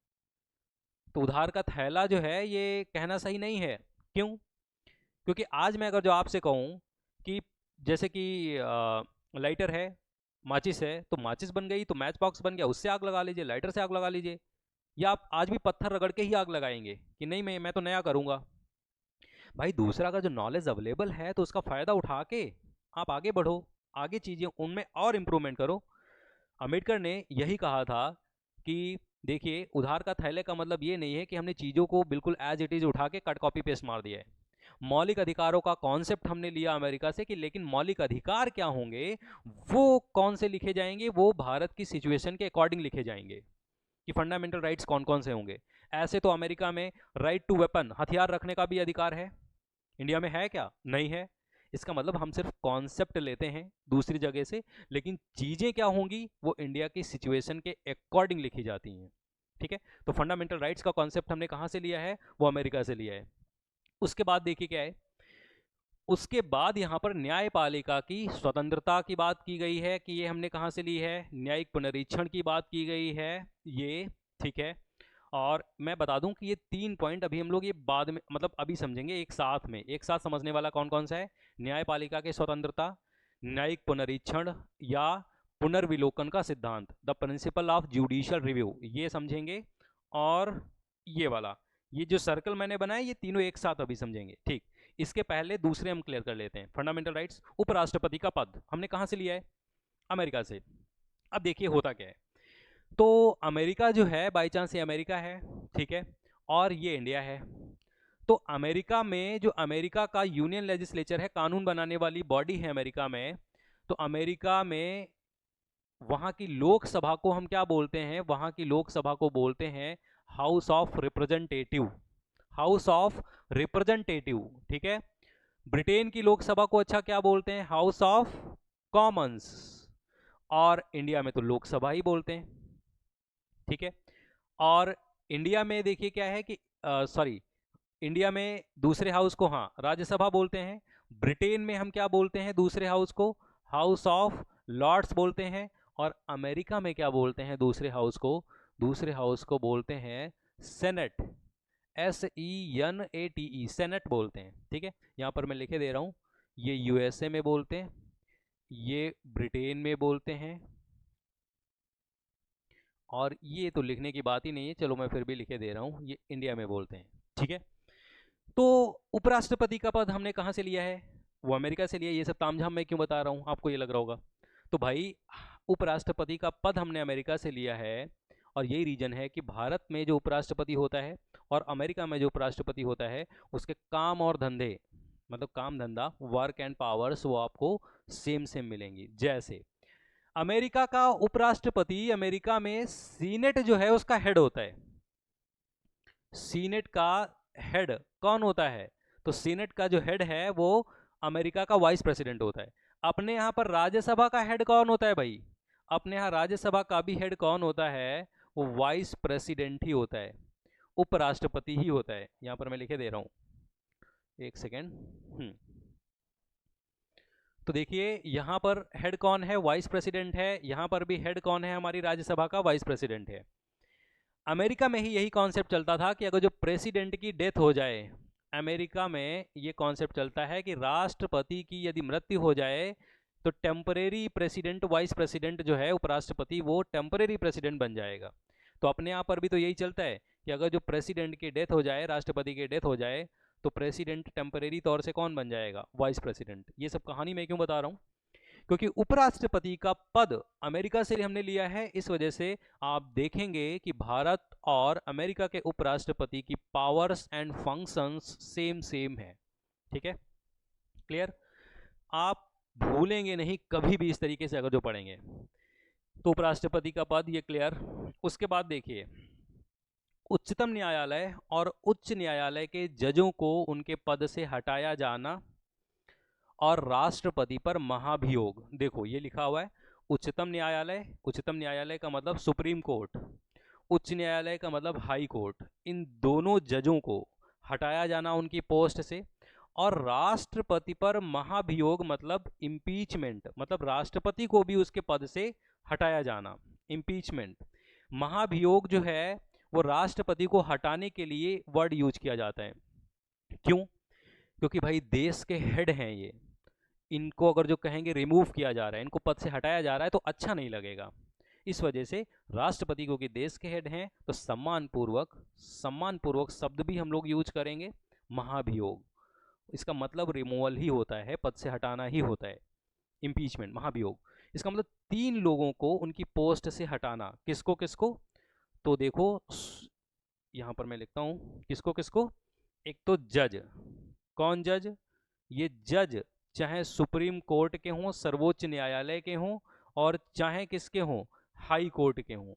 तो उधार का थैला जो है ये कहना सही नहीं है। क्यों? क्योंकि आज मैं अगर जो आपसे कहूँ कि जैसे कि लाइटर है, माचिस है, तो माचिस बन गई तो मैच बॉक्स बन गया, उससे आग लगा लीजिए, लाइटर से आग लगा लीजिए। या आप आज भी पत्थर रगड़ के ही आग लगाएंगे कि नहीं मैं तो नया करूँगा? भाई दूसरा का जो नॉलेज अवेलेबल है तो उसका फ़ायदा उठा के आप आगे बढ़ो, आगे चीज़ें उनमें और इम्प्रूवमेंट करो। अम्बेडकर ने यही कहा था कि देखिए उधार का थैले का मतलब ये नहीं है कि हमने चीज़ों को बिल्कुल एज इट इज़ उठा के कट कॉपी पेस्ट मार दिया है। मौलिक अधिकारों का कॉन्सेप्ट हमने लिया अमेरिका से कि लेकिन मौलिक अधिकार क्या होंगे, वो कौन से लिखे जाएंगे, वो भारत की सिचुएशन के अकॉर्डिंग लिखे जाएंगे कि फंडामेंटल राइट्स कौन कौन से होंगे। ऐसे तो अमेरिका में राइट टू वेपन, हथियार रखने का भी अधिकार है, इंडिया में है क्या? नहीं है। इसका मतलब हम सिर्फ कॉन्सेप्ट लेते हैं दूसरी जगह से, लेकिन चीज़ें क्या होंगी वो इंडिया की सिचुएशन के अकॉर्डिंग लिखी जाती हैं। ठीक है, तो फंडामेंटल राइट्स का कॉन्सेप्ट हमने कहाँ से लिया है? वो अमेरिका से लिया है। उसके बाद देखिए क्या है, उसके बाद यहाँ पर न्यायपालिका की स्वतंत्रता की बात की गई है कि ये हमने कहाँ से ली है? न्यायिक पुनरीक्षण की बात की गई है ये। ठीक है, और मैं बता दूं कि ये 3 पॉइंट अभी हम लोग ये बाद में मतलब अभी समझेंगे एक साथ में। एक साथ समझने वाला कौन कौन सा है? न्यायपालिका की स्वतंत्रता, न्यायिक पुनरीक्षण या पुनर्विलोकन का सिद्धांत, the principle of judicial review, ये समझेंगे। और ये वाला, ये जो सर्कल मैंने बनाया ये तीनों एक साथ अभी समझेंगे। ठीक, इसके पहले दूसरे हम क्लियर कर लेते हैं। फंडामेंटल राइट्स, उपराष्ट्रपति का पद हमने कहाँ से लिया है? अमेरिका से। अब देखिए होता क्या है, तो अमेरिका जो है बाई चांस ये अमेरिका है, ठीक है, और ये इंडिया है। तो अमेरिका में जो अमेरिका का यूनियन लेजिस्लेचर है, कानून बनाने वाली बॉडी है अमेरिका में, तो अमेरिका में वहाँ की लोकसभा को हम क्या बोलते हैं? वहाँ की लोकसभा को बोलते हैं house of representative, house of representative. ठीक है, ब्रिटेन की लोकसभा को अच्छा क्या बोलते हैं? House of Commons. और इंडिया में तो लोकसभा ही बोलते हैं। ठीक है, और इंडिया में देखिए क्या है कि सॉरी, इंडिया में दूसरे हाउस को हाँ राज्यसभा बोलते हैं। ब्रिटेन में हम क्या बोलते हैं दूसरे हाउस को? हाउस ऑफ लॉर्ड्स बोलते हैं। और अमेरिका में क्या बोलते हैं दूसरे हाउस को? दूसरे हाउस को बोलते हैं सेनेट, SENATE, सेनेट बोलते हैं। ठीक है, यहाँ पर मैं लिखे दे रहा हूँ, ये यूएसए में बोलते हैं, ये ब्रिटेन में बोलते हैं, और ये तो लिखने की बात ही नहीं है, चलो मैं फिर भी लिखे दे रहा हूँ, ये इंडिया में बोलते हैं। ठीक है, तो उपराष्ट्रपति का पद हमने कहाँ से लिया है? वो अमेरिका से लिया। ये सब तामझाम मैं क्यों बता रहा हूँ आपको ये लग रहा होगा, तो भाई उपराष्ट्रपति का पद हमने अमेरिका से लिया है, और यही रीजन है कि भारत में जो उपराष्ट्रपति होता है और अमेरिका में जो उपराष्ट्रपति होता है उसके काम और धंधे, मतलब काम धंधा, वर्क एंड पावर्स, वो आपको सेम सेम मिलेंगी। जैसे अमेरिका का उपराष्ट्रपति अमेरिका में सीनेट जो है उसका हेड होता है। सीनेट का हेड कौन होता है? तो सीनेट का जो हेड है वो अमेरिका का वाइस प्रेसिडेंट होता है। अपने यहाँ पर राज्यसभा का हेड कौन होता है भाई? अपने यहाँ राज्यसभा का भी हेड कौन होता है? वो वाइस प्रेसिडेंट ही होता है, उपराष्ट्रपति ही होता है। यहाँ पर मैं लिखे दे रहा हूँ, एक सेकेंड। तो देखिए यहाँ पर हेड कौन है? वाइस प्रेसिडेंट है। यहाँ पर भी हेड कौन है? हमारी राज्यसभा का वाइस प्रेसिडेंट है। अमेरिका में ही यही कॉन्सेप्ट चलता था कि अगर जो प्रेसिडेंट की डेथ हो जाए, अमेरिका में ये कॉन्सेप्ट चलता है कि राष्ट्रपति की यदि मृत्यु हो जाए तो टेम्परेरी प्रेसिडेंट, वाइस प्रेसिडेंट जो है उपराष्ट्रपति, वो टेम्परेरी प्रेसिडेंट बन जाएगा। तो अपने यहाँ पर भी तो यही चलता है कि अगर जो प्रेसिडेंट की डेथ हो जाए, राष्ट्रपति की डेथ हो जाए, तो प्रेसिडेंट टेम्परेरी तौर से कौन बन जाएगा? Vice president. ये सब कहानी मैं क्यों बता रहा हूँ? क्योंकि उपराष्ट्रपति का पद अमेरिका से हमने लिया है, इस वजह से आप देखेंगे कि भारत और अमेरिका के उपराष्ट्रपति की powers and functions same same है। ठीक है, क्लियर? आप भूलेंगे नहीं कभी भी इस तरीके से अगर जो पढ़ेंगे तो। उपराष्ट्रपति का पद, ये क्लियर। उसके बाद देखिए, उच्चतम न्यायालय और उच्च न्यायालय के जजों को उनके पद से हटाया जाना और राष्ट्रपति पर महाभियोग। देखो ये लिखा हुआ है उच्चतम न्यायालय। उच्चतम न्यायालय का मतलब सुप्रीम कोर्ट, उच्च न्यायालय का मतलब हाई कोर्ट। इन दोनों जजों को हटाया जाना उनकी पोस्ट से, और राष्ट्रपति पर महाभियोग मतलब इम्पीचमेंट, मतलब राष्ट्रपति को भी उसके पद से हटाया जाना, इम्पीचमेंट। महाभियोग जो है वो राष्ट्रपति को हटाने के लिए वर्ड यूज किया जाता है। क्यों? क्योंकि भाई देश के हेड हैं ये, इनको अगर जो कहेंगे रिमूव किया जा रहा है, इनको पद से हटाया जा रहा है, तो अच्छा नहीं लगेगा। इस वजह से राष्ट्रपति को कि देश के हेड हैं तो सम्मानपूर्वक शब्द भी हम लोग यूज करेंगे, महाभियोग। इसका मतलब रिमूवल ही होता है, पद से हटाना ही होता है, इम्पीचमेंट, महाभियोग। इसका मतलब 3 लोगों को उनकी पोस्ट से हटाना। किसको किसको? तो देखो यहां पर मैं लिखता हूं किसको किसको। एक तो जज। कौन जज? ये जज चाहे सुप्रीम कोर्ट के हों, सर्वोच्च न्यायालय के हों, और चाहे किसके हों, हाई कोर्ट के हों।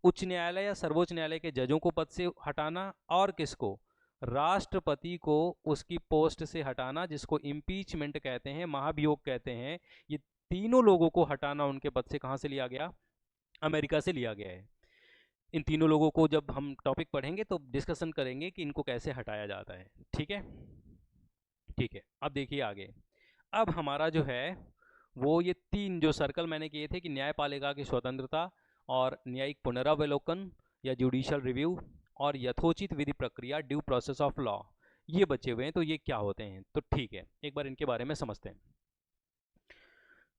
उच्च न्यायालय या सर्वोच्च न्यायालय के जजों को पद से हटाना, और किसको? राष्ट्रपति को उसकी पोस्ट से हटाना, जिसको इम्पीचमेंट कहते हैं, महाभियोग कहते हैं। ये तीनों लोगों को हटाना उनके पद से कहां से लिया गया? अमेरिका से लिया गया है। इन तीनों लोगों को जब हम टॉपिक पढ़ेंगे तो डिस्कशन करेंगे कि इनको कैसे हटाया जाता है। ठीक है, ठीक है। अब देखिए आगे, अब हमारा जो है वो ये 3 जो सर्कल मैंने किए थे कि न्यायपालिका की स्वतंत्रता और न्यायिक पुनरावलोकन या जुडिशियल रिव्यू और यथोचित विधि प्रक्रिया, ड्यू प्रोसेस ऑफ लॉ, ये बचे हुए हैं। तो ये क्या होते हैं? तो ठीक है, एक बार इनके बारे में समझते हैं।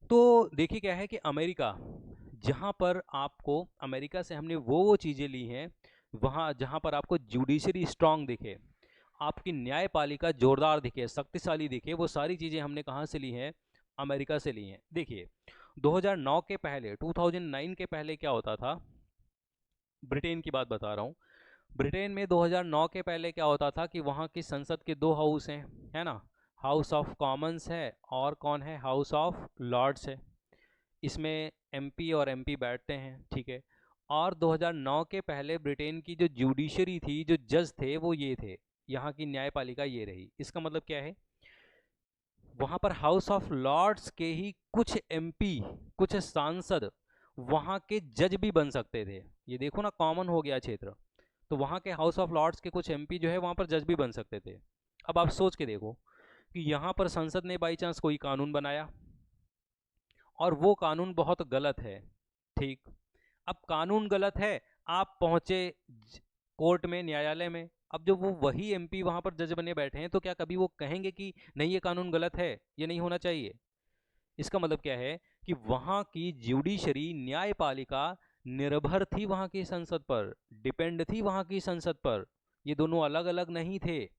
तो देखिए क्या है कि अमेरिका, जहाँ पर आपको, अमेरिका से हमने वो चीज़ें ली हैं वहाँ जहाँ पर आपको जुडिशरी स्ट्रांग दिखे, आपकी न्यायपालिका जोरदार दिखे, शक्तिशाली दिखे, वो सारी चीज़ें हमने कहाँ से ली हैं? अमेरिका से ली हैं। देखिए 2009 के पहले, 2009 के पहले क्या होता था? ब्रिटेन की बात बता रहा हूँ। ब्रिटेन में 2009 के पहले क्या होता था कि वहाँ की संसद के 2 हाउस हैं, है ना? हाउस ऑफ कॉमन्स है और कौन है? हाउस ऑफ लॉर्ड्स है। इसमें एमपी और एमपी बैठते हैं, ठीक है। और 2009 के पहले ब्रिटेन की जो जुडिशरी थी, जो जज थे, वो ये थे, यहाँ की न्यायपालिका ये रही। इसका मतलब क्या है? वहाँ पर हाउस ऑफ लॉर्ड्स के ही कुछ एमपी, कुछ सांसद वहाँ के जज भी बन सकते थे। ये देखो ना, कॉमन हो गया क्षेत्र। तो वहाँ के हाउस ऑफ लॉर्ड्स के कुछ एमपी जो है वहाँ पर जज भी बन सकते थे। अब आप सोच के देखो कि यहाँ पर संसद ने बाई चांस कोई कानून बनाया और वो कानून बहुत गलत है, ठीक। अब कानून गलत है, आप पहुंचे कोर्ट में, न्यायालय में। अब जब वो वही एमपी वहां पर जज बने बैठे हैं तो क्या कभी वो कहेंगे कि नहीं ये कानून गलत है, ये नहीं होना चाहिए? इसका मतलब क्या है कि वहां की जुडिशरी, न्यायपालिका निर्भर थी वहां की संसद पर, डिपेंड थी वहां की संसद पर। ये दोनों अलग अलग नहीं थे।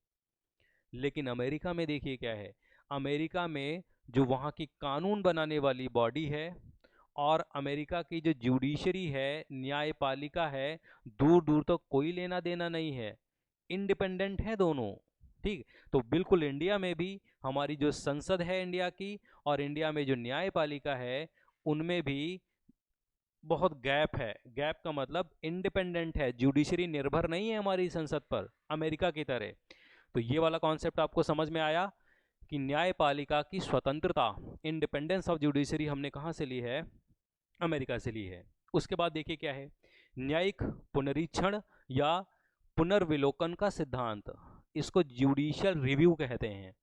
लेकिन अमेरिका में देखिए क्या है, अमेरिका में जो वहाँ की कानून बनाने वाली बॉडी है और अमेरिका की जो जुडिशरी है, न्यायपालिका है, दूर दूर तक कोई लेना देना नहीं है, इंडिपेंडेंट है दोनों, ठीक। तो बिल्कुल इंडिया में भी हमारी जो संसद है इंडिया की और इंडिया में जो न्यायपालिका है, उनमें भी बहुत गैप है। गैप का मतलब इंडिपेंडेंट है, जुडिशरी निर्भर नहीं है हमारी संसद पर, अमेरिका की तरह। तो ये वाला कॉन्सेप्ट आपको समझ में आया? कि न्यायपालिका की स्वतंत्रता, इंडिपेंडेंस ऑफ जुडिशरी हमने कहाँ से ली है? अमेरिका से ली है। उसके बाद देखिए क्या है, न्यायिक पुनरीक्षण या पुनर्विलोकन का सिद्धांत, इसको जुडिशियल रिव्यू कहते हैं,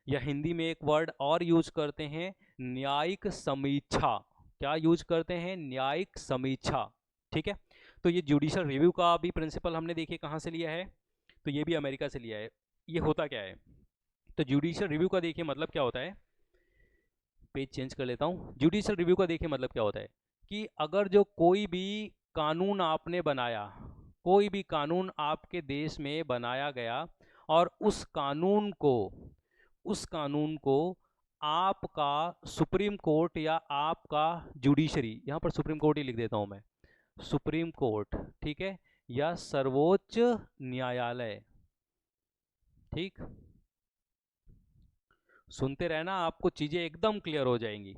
या हिंदी में एक वर्ड और यूज करते हैं, न्यायिक समीक्षा। क्या यूज करते हैं? न्यायिक समीक्षा। ठीक है, तो ये जुडिशियल रिव्यू का भी प्रिंसिपल हमने देखिए कहाँ से लिया है, तो ये भी अमेरिका से लिया है। ये होता क्या है? तो जुडिशियल रिव्यू का देखिए मतलब क्या होता है, पेज चेंज कर लेता हूँ। जुडिशियल रिव्यू का देखिए मतलब क्या होता है कि अगर जो कोई भी कानून आपने बनाया, कोई भी कानून आपके देश में बनाया गया और उस कानून को आपका सुप्रीम कोर्ट या आपका जुडिशरी, यहाँ पर सुप्रीम कोर्ट ही लिख देता हूँ मैं, सुप्रीम कोर्ट, ठीक है, या सर्वोच्च न्यायालय, ठीक, सुनते रहना, आपको चीजें एकदम क्लियर हो जाएंगी।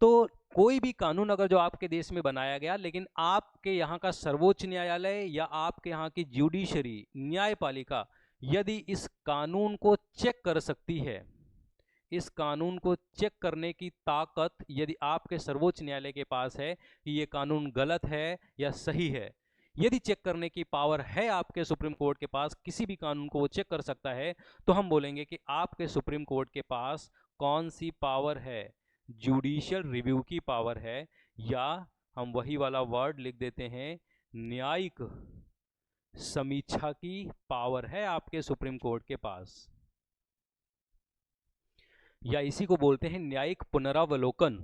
तो कोई भी कानून अगर जो आपके देश में बनाया गया, लेकिन आपके यहाँ का सर्वोच्च न्यायालय या आपके यहाँ की जुडिशरी, न्यायपालिका, यदि इस कानून को चेक कर सकती है, इस कानून को चेक करने की ताकत यदि आपके सर्वोच्च न्यायालय के पास है कि ये कानून गलत है या सही है, यदि चेक करने की पावर है आपके सुप्रीम कोर्ट के पास, किसी भी कानून को वो चेक कर सकता है, तो हम बोलेंगे कि आपके सुप्रीम कोर्ट के पास कौन सी पावर है? जुडिशियल रिव्यू की पावर है, या हम वही वाला वर्ड लिख देते हैं, न्यायिक समीक्षा की पावर है आपके सुप्रीम कोर्ट के पास, या इसी को बोलते हैं न्यायिक पुनरावलोकन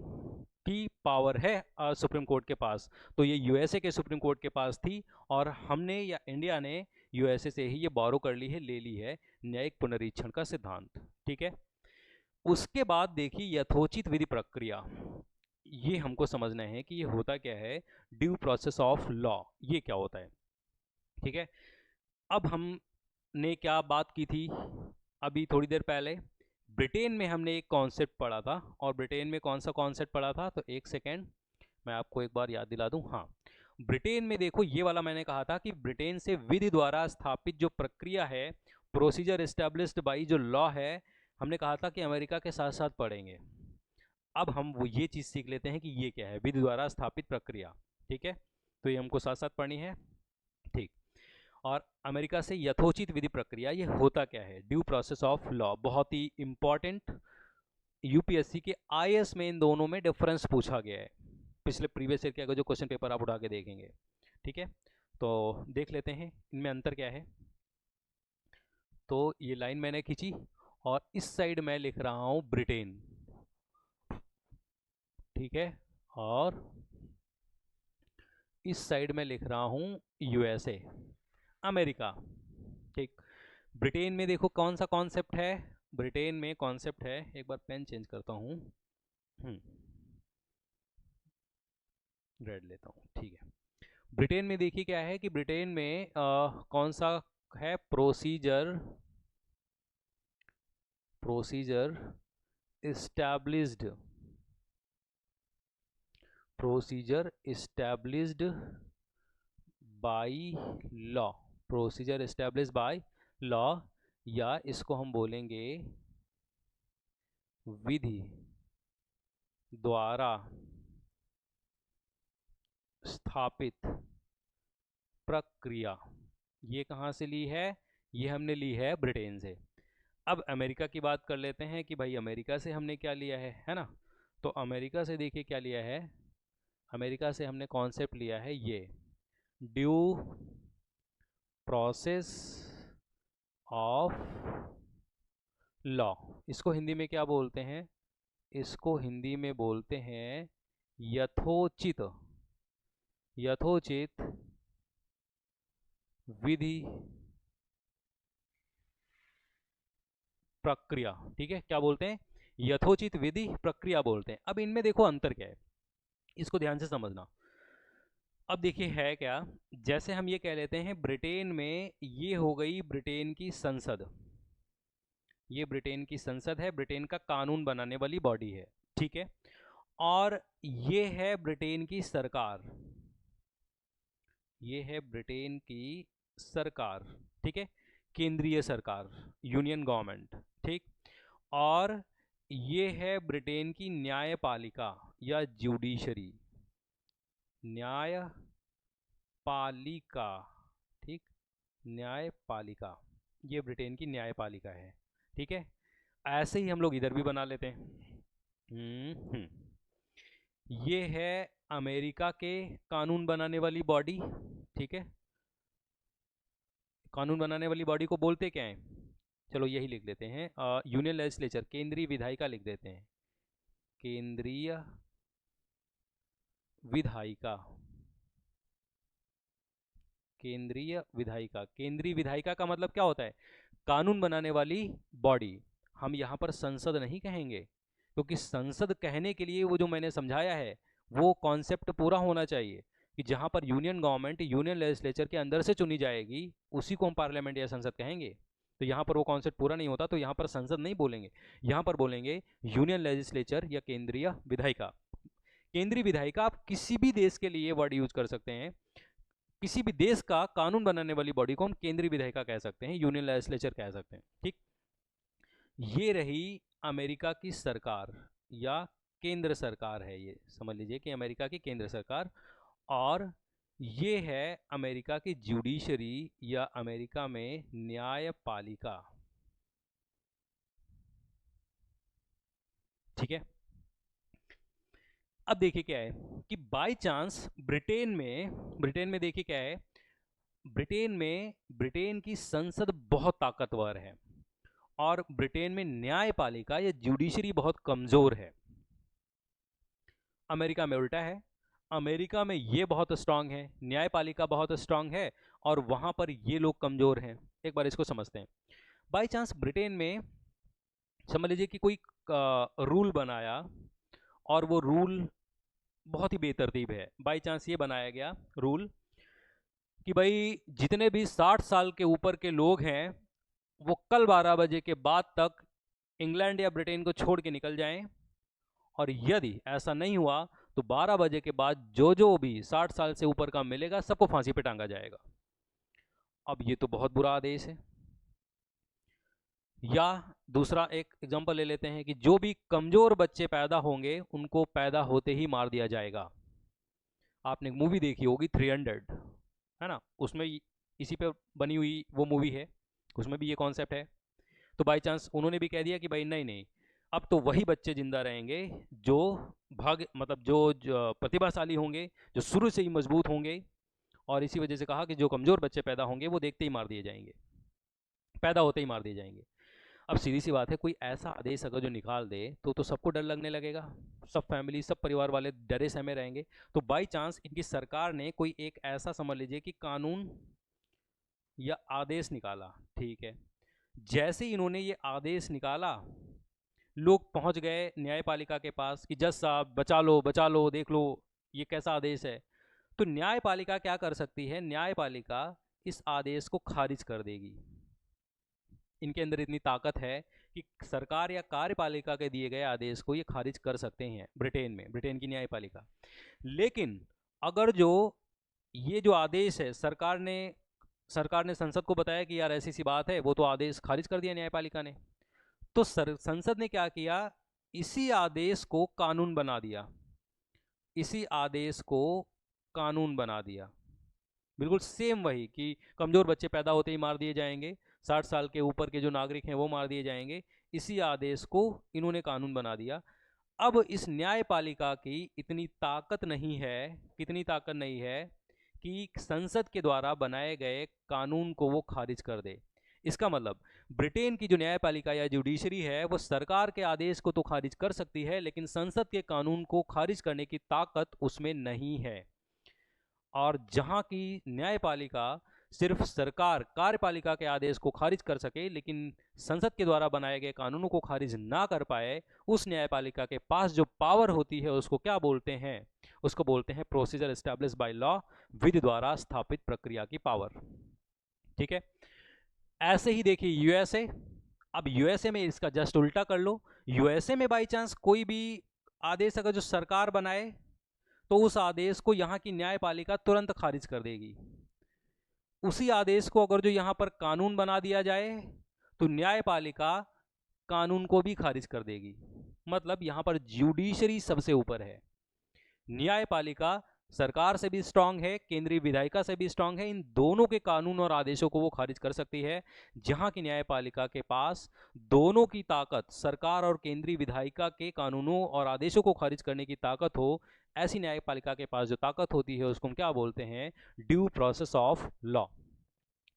की पावर है सुप्रीम कोर्ट के पास। तो ये यूएसए के सुप्रीम कोर्ट के पास थी और हमने या इंडिया ने यूएसए से ही ये बोरो कर ली है, ले ली है, न्यायिक पुनरीक्षण का सिद्धांत। ठीक है, उसके बाद देखिए यथोचित विधि प्रक्रिया, ये हमको समझना है कि ये होता क्या है, ड्यू प्रोसेस ऑफ लॉ, ये क्या होता है। ठीक है, अब हमने क्या बात की थी अभी थोड़ी देर पहले, ब्रिटेन में हमने एक कॉन्सेप्ट पढ़ा था, और ब्रिटेन में कौन सा कॉन्सेप्ट पढ़ा था, तो एक सेकेंड मैं आपको एक बार याद दिला दूं। हाँ, ब्रिटेन में देखो ये वाला मैंने कहा था कि ब्रिटेन से विधि द्वारा स्थापित जो प्रक्रिया है, प्रोसीजर एस्टेब्लिश्ड बाई जो लॉ है, हमने कहा था कि अमेरिका के साथ साथ पढ़ेंगे। अब हम वो ये चीज़ सीख लेते हैं कि ये क्या है, विधि द्वारा स्थापित प्रक्रिया। ठीक है, तो ये हमको साथ साथ पढ़नी है। ठीक, और अमेरिका से यथोचित विधि प्रक्रिया, ये होता क्या है, ड्यू प्रोसेस ऑफ लॉ, बहुत ही इंपॉर्टेंट, यूपीएससी के आईएएस में इन दोनों में डिफरेंस पूछा गया है, पिछले प्रीवियस ईयर के जो क्वेश्चन पेपर आप उठा के देखेंगे। ठीक है, तो देख लेते हैं इनमें अंतर क्या है। तो ये लाइन मैंने खींची और इस साइड मैं लिख रहा हूं ब्रिटेन, ठीक है, और इस साइड में लिख रहा हूं यूएसए, अमेरिका। ठीक, ब्रिटेन में देखो कौन सा कॉन्सेप्ट है, ब्रिटेन में कॉन्सेप्ट है, एक बार पेन चेंज करता हूं, रेड लेता हूं, ठीक है। ब्रिटेन में देखिए क्या है कि ब्रिटेन में कौन सा है, procedure established, procedure established by law, procedure established by law, या इसको हम बोलेंगे विधि द्वारा स्थापित प्रक्रिया। ये कहाँ से ली है, ये हमने ली है ब्रिटेन से। अब अमेरिका की बात कर लेते हैं कि भाई अमेरिका से हमने क्या लिया है ना। तो अमेरिका से देखिए क्या लिया है, अमेरिका से हमने कॉन्सेप्ट लिया है ये ड्यू प्रोसेस ऑफ लॉ। इसको हिंदी में क्या बोलते हैं, इसको हिंदी में बोलते हैं यथोचित विधि प्रक्रिया। ठीक है, क्या बोलते हैं, यथोचित विधि प्रक्रिया बोलते हैं। अब इनमें देखो अंतर क्या है, इसको ध्यान से समझना। अब देखिए है क्या, जैसे हम ये कह लेते हैं ब्रिटेन में, ये हो गई ब्रिटेन की संसद, ये ब्रिटेन की संसद है, ब्रिटेन का कानून बनाने वाली बॉडी है। ठीक है, और ये है ब्रिटेन की सरकार, ये है ब्रिटेन की सरकार, ठीक है, केंद्रीय सरकार, यूनियन गवर्नमेंट। ठीक, और ये है ब्रिटेन की न्यायपालिका या जुडिशरी, न्यायपालिका, ठीक, न्यायपालिका, ये ब्रिटेन की न्यायपालिका है। ठीक है, ऐसे ही हम लोग इधर भी बना लेते हैं। ये है अमेरिका के कानून बनाने वाली बॉडी। ठीक है, कानून बनाने वाली बॉडी को बोलते क्या है, चलो यही लिख लेते हैं, यूनियन लेजिस्लेचर, केंद्रीय विधायिका लिख देते हैं, केंद्रीय विधायिका, केंद्रीय विधायिका। केंद्रीय विधायिका का मतलब क्या होता है, कानून बनाने वाली बॉडी। हम यहाँ पर संसद नहीं कहेंगे, क्योंकि संसद कहने के लिए वो जो मैंने समझाया है वो कॉन्सेप्ट पूरा होना चाहिए कि जहाँ पर यूनियन गवर्नमेंट यूनियन लेजिस्लेचर के अंदर से चुनी जाएगी उसी को हम पार्लियामेंट या संसद कहेंगे। तो यहाँ पर वो कॉन्सेप्ट पूरा नहीं होता, तो यहाँ पर संसद नहीं बोलेंगे, यहाँ पर बोलेंगे यूनियन लेजिस्लेचर या केंद्रीय विधायिका। केंद्रीय विधायिका आप किसी भी देश के लिए वर्ड यूज कर सकते हैं, किसी भी देश का कानून बनाने वाली बॉडी को हम केंद्रीय विधायिका कह सकते हैं, यूनियन लेजिस्लेचर कह सकते हैं। ठीक, ये रही अमेरिका की सरकार या केंद्र सरकार है, ये समझ लीजिए कि अमेरिका की केंद्र सरकार। और ये है अमेरिका की जुडिशरी या अमेरिका में न्यायपालिका। ठीक है, अब देखिए क्या है कि बाय चांस ब्रिटेन में देखिए क्या है, ब्रिटेन की संसद बहुत ताकतवर है और ब्रिटेन में न्यायपालिका या जुडिशरी बहुत कमजोर है। अमेरिका में उल्टा है, अमेरिका में ये बहुत स्ट्रांग है, न्यायपालिका बहुत स्ट्रांग है और वहां पर ये लोग कमजोर हैं। एक बार इसको समझते हैं। बाय चांस ब्रिटेन में समझ लीजिए कि कोई रूल बनाया और वो रूल बहुत ही बेतरतीब है। बाय चांस ये बनाया गया रूल कि भाई जितने भी 60 साल के ऊपर के लोग हैं वो कल 12 बजे के बाद तक इंग्लैंड या ब्रिटेन को छोड़ के निकल जाएं, और यदि ऐसा नहीं हुआ तो 12 बजे के बाद जो भी 60 साल से ऊपर का मिलेगा सबको फांसी पे टांगा जाएगा। अब ये तो बहुत बुरा आदेश है। या दूसरा एक एग्जांपल ले लेते हैं कि जो भी कमजोर बच्चे पैदा होंगे उनको पैदा होते ही मार दिया जाएगा। आपने एक मूवी देखी होगी 300, है ना, उसमें इसी पे बनी हुई वो मूवी है, उसमें भी ये कॉन्सेप्ट है। तो बाई चांस उन्होंने भी कह दिया कि भाई नहीं नहीं, अब तो वही बच्चे जिंदा रहेंगे जो मतलब जो प्रतिभाशाली होंगे, जो शुरू से ही मजबूत होंगे, और इसी वजह से कहा कि जो कमजोर बच्चे पैदा होंगे वो देखते ही मार दिए जाएंगे, पैदा होते ही मार दिए जाएंगे। अब सीधी सी बात है, कोई ऐसा आदेश अगर जो निकाल दे तो सबको डर लगने लगेगा, सब फैमिली सब परिवार वाले डरे सहमे रहेंगे। तो बाई चांस इनकी सरकार ने कोई एक ऐसा समझ लीजिए कि कानून या आदेश निकाला, ठीक है, जैसे ही इन्होंने ये आदेश निकाला लोग पहुंच गए न्यायपालिका के पास कि जज साहब बचा लो देख लो ये कैसा आदेश है। तो न्यायपालिका क्या कर सकती है, न्यायपालिका इस आदेश को खारिज कर देगी। इनके अंदर इतनी ताकत है कि सरकार या कार्यपालिका के दिए गए आदेश को ये खारिज कर सकते हैं ब्रिटेन में, ब्रिटेन की न्यायपालिका। लेकिन अगर ये जो आदेश है सरकार ने संसद को बताया कि यार ऐसी सी बात है, वो तो आदेश खारिज कर दिया न्यायपालिका ने, तो संसद ने क्या किया, इसी आदेश को कानून बना दिया, इसी आदेश को कानून बना दिया। बिल्कुल सेम वही कि कमजोर बच्चे पैदा होते ही मार दिए जाएंगे, 60 साल के ऊपर के जो नागरिक हैं वो मार दिए जाएंगे, इसी आदेश को इन्होंने कानून बना दिया। अब इस न्यायपालिका की इतनी ताकत नहीं है, कितनी ताकत नहीं है कि संसद के द्वारा बनाए गए कानून को वो खारिज कर दे। इसका मतलब ब्रिटेन की जो न्यायपालिका या जुडिशरी है वो सरकार के आदेश को तो खारिज कर सकती है, लेकिन संसद के कानून को खारिज करने की ताकत उसमें नहीं है। और जहां की न्यायपालिका सिर्फ सरकार कार्यपालिका के आदेश को खारिज कर सके लेकिन संसद के द्वारा बनाए गए कानूनों को खारिज ना कर पाए, उस न्यायपालिका के पास जो पावर होती है उसको क्या बोलते हैं, उसको बोलते हैं प्रोसीजर एस्टैब्लिश बाय लॉ, विधि द्वारा स्थापित प्रक्रिया की पावर। ठीक है, ऐसे ही देखिए यूएसए। अब यूएसए में इसका जस्ट उल्टा कर लो, यूएसए में बाई चांस कोई भी आदेश अगर जो सरकार बनाए तो उस आदेश को यहाँ की न्यायपालिका तुरंत खारिज कर देगी। उसी आदेश को अगर जो यहाँ पर कानून बना दिया जाए तो न्यायपालिका कानून को भी खारिज कर देगी। मतलब यहाँ पर जुडिशरी सबसे ऊपर है, न्यायपालिका सरकार से भी स्ट्रांग है, केंद्रीय विधायिका से भी स्ट्रांग है। इन दोनों के कानून और आदेशों को वो खारिज कर सकती है। जहां की न्यायपालिका के पास दोनों की ताकत, सरकार और केंद्रीय विधायिका के कानूनों और आदेशों को खारिज करने की ताकत हो, ऐसी न्यायपालिका के पास जो ताकत होती है उसको हम क्या बोलते हैं? ड्यू प्रोसेस ऑफ लॉ,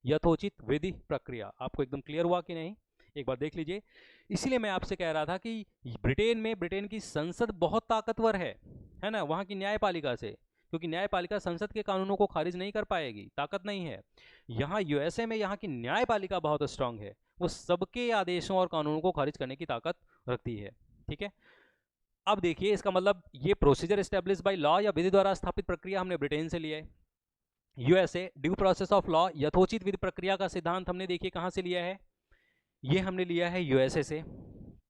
यथोचित विधि प्रक्रिया। आपको एकदम क्लियर हुआ कि नहीं? एक बार देख लीजिए। इसीलिए मैं आपसे कह रहा था कि ब्रिटेन की संसद बहुत ताकतवर है ना, वहाँ की न्यायपालिका से, क्योंकि न्यायपालिका संसद के कानूनों को खारिज नहीं कर पाएगी, ताकत नहीं है। यहाँ यूएसए में यहाँ की न्यायपालिका बहुत स्ट्रांग है, वो सबके आदेशों और कानूनों को खारिज करने की ताकत रखती है। ठीक है, अब देखिए इसका मतलब ये प्रोसीजर एस्टेब्लिश बाय लॉ या विधि द्वारा स्थापित प्रक्रिया हमने ब्रिटेन से लिया है। USA due process of law, यथोचित विधि प्रक्रिया का सिद्धांत हमने देखिए कहाँ से लिया है? ये हमने लिया है यूएसए से,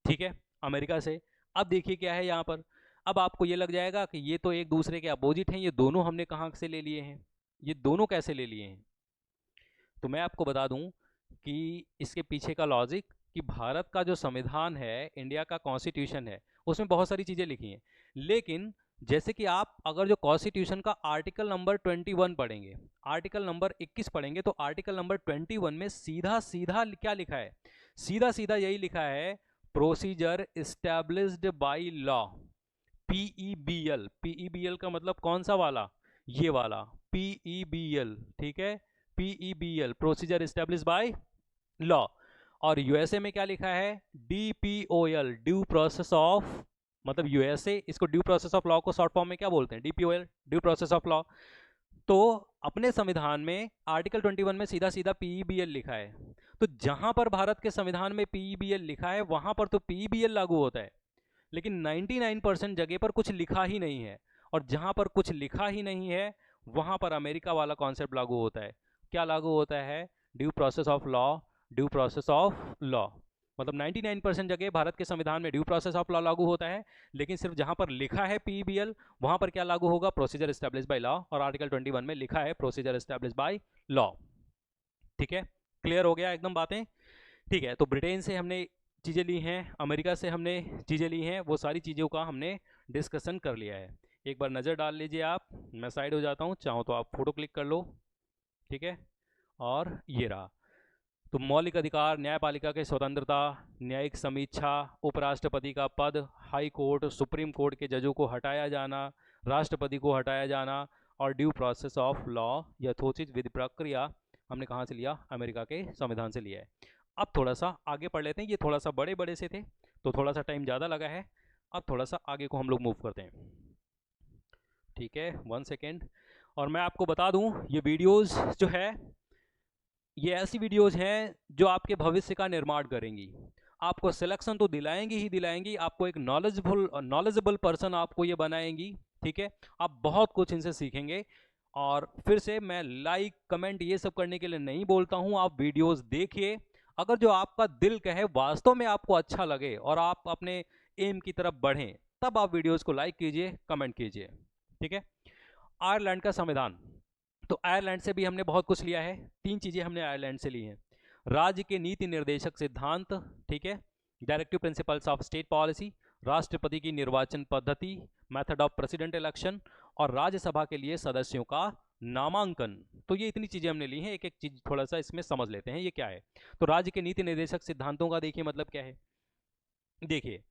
ठीक है, अमेरिका से। अब देखिए क्या है यहाँ पर, अब आपको ये लग जाएगा कि ये तो एक दूसरे के अपोजिट हैं, ये दोनों हमने कहाँ से ले लिए हैं, ये दोनों कैसे ले लिए हैं? तो मैं आपको बता दूं कि इसके पीछे का लॉजिक कि भारत का जो संविधान है, इंडिया का कॉन्स्टिट्यूशन है, उसमें बहुत सारी चीज़ें लिखी हैं। लेकिन जैसे कि आप अगर जो कॉन्स्टिट्यूशन का आर्टिकल नंबर 21 पढ़ेंगे, आर्टिकल नंबर 21 पढ़ेंगे, तो आर्टिकल नंबर 21 में सीधा सीधा क्या लिखा है? सीधा सीधा यही लिखा है, प्रोसीजर एस्टैब्लिश्ड बाय लॉ, पीईबीएल। पीईबीएल का मतलब कौन सा वाला? ये वाला पीईबीएल, ठीक है, पीईबीएल, प्रोसीजर एस्टैब्लिश्ड बाय लॉ। और यूएसए में क्या लिखा है? डीपीओएल, ड्यू प्रोसेस ऑफ, मतलब यूएसए इसको ड्यू प्रोसेस ऑफ लॉ को शॉर्ट फॉर्म में क्या बोलते हैं? डीपीओएल, ड्यू प्रोसेस ऑफ लॉ। तो अपने संविधान में आर्टिकल 21 में सीधा सीधा पीईबीएल लिखा है, तो जहां पर भारत के संविधान में पीईबीएल लिखा है वहां पर तो पीईबीएल लागू होता है। लेकिन 99% जगह पर कुछ लिखा ही नहीं है, और जहां पर कुछ लिखा ही नहीं है वहां पर अमेरिका वाला कॉन्सेप्ट लागू होता है। क्या लागू होता है? Due process of law, due process of law. मतलब 99% जगह भारत के संविधान में ड्यू प्रोसेस ऑफ लॉ लागू होता है, लेकिन सिर्फ जहां पर लिखा है पीईबीएल वहां पर क्या लागू होगा? प्रोसीजर एस्टैब्लिश्ड बाय लॉ, और आर्टिकल 21 में लिखा है प्रोसीजर एस्टैब्लिश्ड बाय लॉ। ठीक है, क्लियर हो गया एकदम बातें? ठीक है, तो ब्रिटेन से हमने चीज़ें ली हैं, अमेरिका से हमने चीज़ें ली हैं, वो सारी चीज़ों का हमने डिस्कशन कर लिया है। एक बार नज़र डाल लीजिए आप, मैं साइड हो जाता हूँ, चाहो तो आप फोटो क्लिक कर लो। ठीक है, और ये रहा। तो मौलिक अधिकार, न्यायपालिका की स्वतंत्रता, न्यायिक समीक्षा, उपराष्ट्रपति का पद, हाई कोर्ट, सुप्रीम कोर्ट के जजों को हटाया जाना, राष्ट्रपति को हटाया जाना, और ड्यू प्रोसेस ऑफ लॉ, यथोचित विधि प्रक्रिया, हमने कहाँ से लिया? अमेरिका के संविधान से लिया है। अब थोड़ा सा आगे पढ़ लेते हैं, ये थोड़ा सा बड़े बड़े से थे तो थोड़ा सा टाइम ज़्यादा लगा है। अब थोड़ा सा आगे को हम लोग मूव करते हैं। ठीक है, 1 सेकेंड। और मैं आपको बता दूं, ये वीडियोस जो है ये ऐसी वीडियोस हैं जो आपके भविष्य का निर्माण करेंगी। आपको सिलेक्शन तो दिलाएंगी ही दिलाएंगी, आपको एक नॉलेजेबल पर्सन आपको ये बनाएंगी। ठीक है, आप बहुत कुछ इनसे सीखेंगे। और फिर से मैं लाइक कमेंट ये सब करने के लिए नहीं बोलता हूँ, आप वीडियोस देखिए। अगर जो आपका दिल कहे, वास्तव में आपको अच्छा लगे और आप अपने एम की तरफ बढ़ें, तब आप वीडियोस को लाइक कीजिए, कमेंट कीजिए। ठीक है, आयरलैंड का संविधान, तो आयरलैंड से भी हमने बहुत कुछ लिया है। 3 चीज़ें हमने आयरलैंड से ली हैं। राज्य के नीति निर्देशक सिद्धांत, ठीक है, directive principles of state policy, राष्ट्रपति की निर्वाचन पद्धति, मेथड ऑफ प्रेसिडेंट इलेक्शन, और राज्यसभा के लिए सदस्यों का नामांकन। तो ये इतनी चीज़ें हमने ली हैं, एक एक चीज़ थोड़ा सा इसमें समझ लेते हैं ये क्या है। तो राज्य के नीति निर्देशक सिद्धांतों का देखिए मतलब क्या है। देखिए,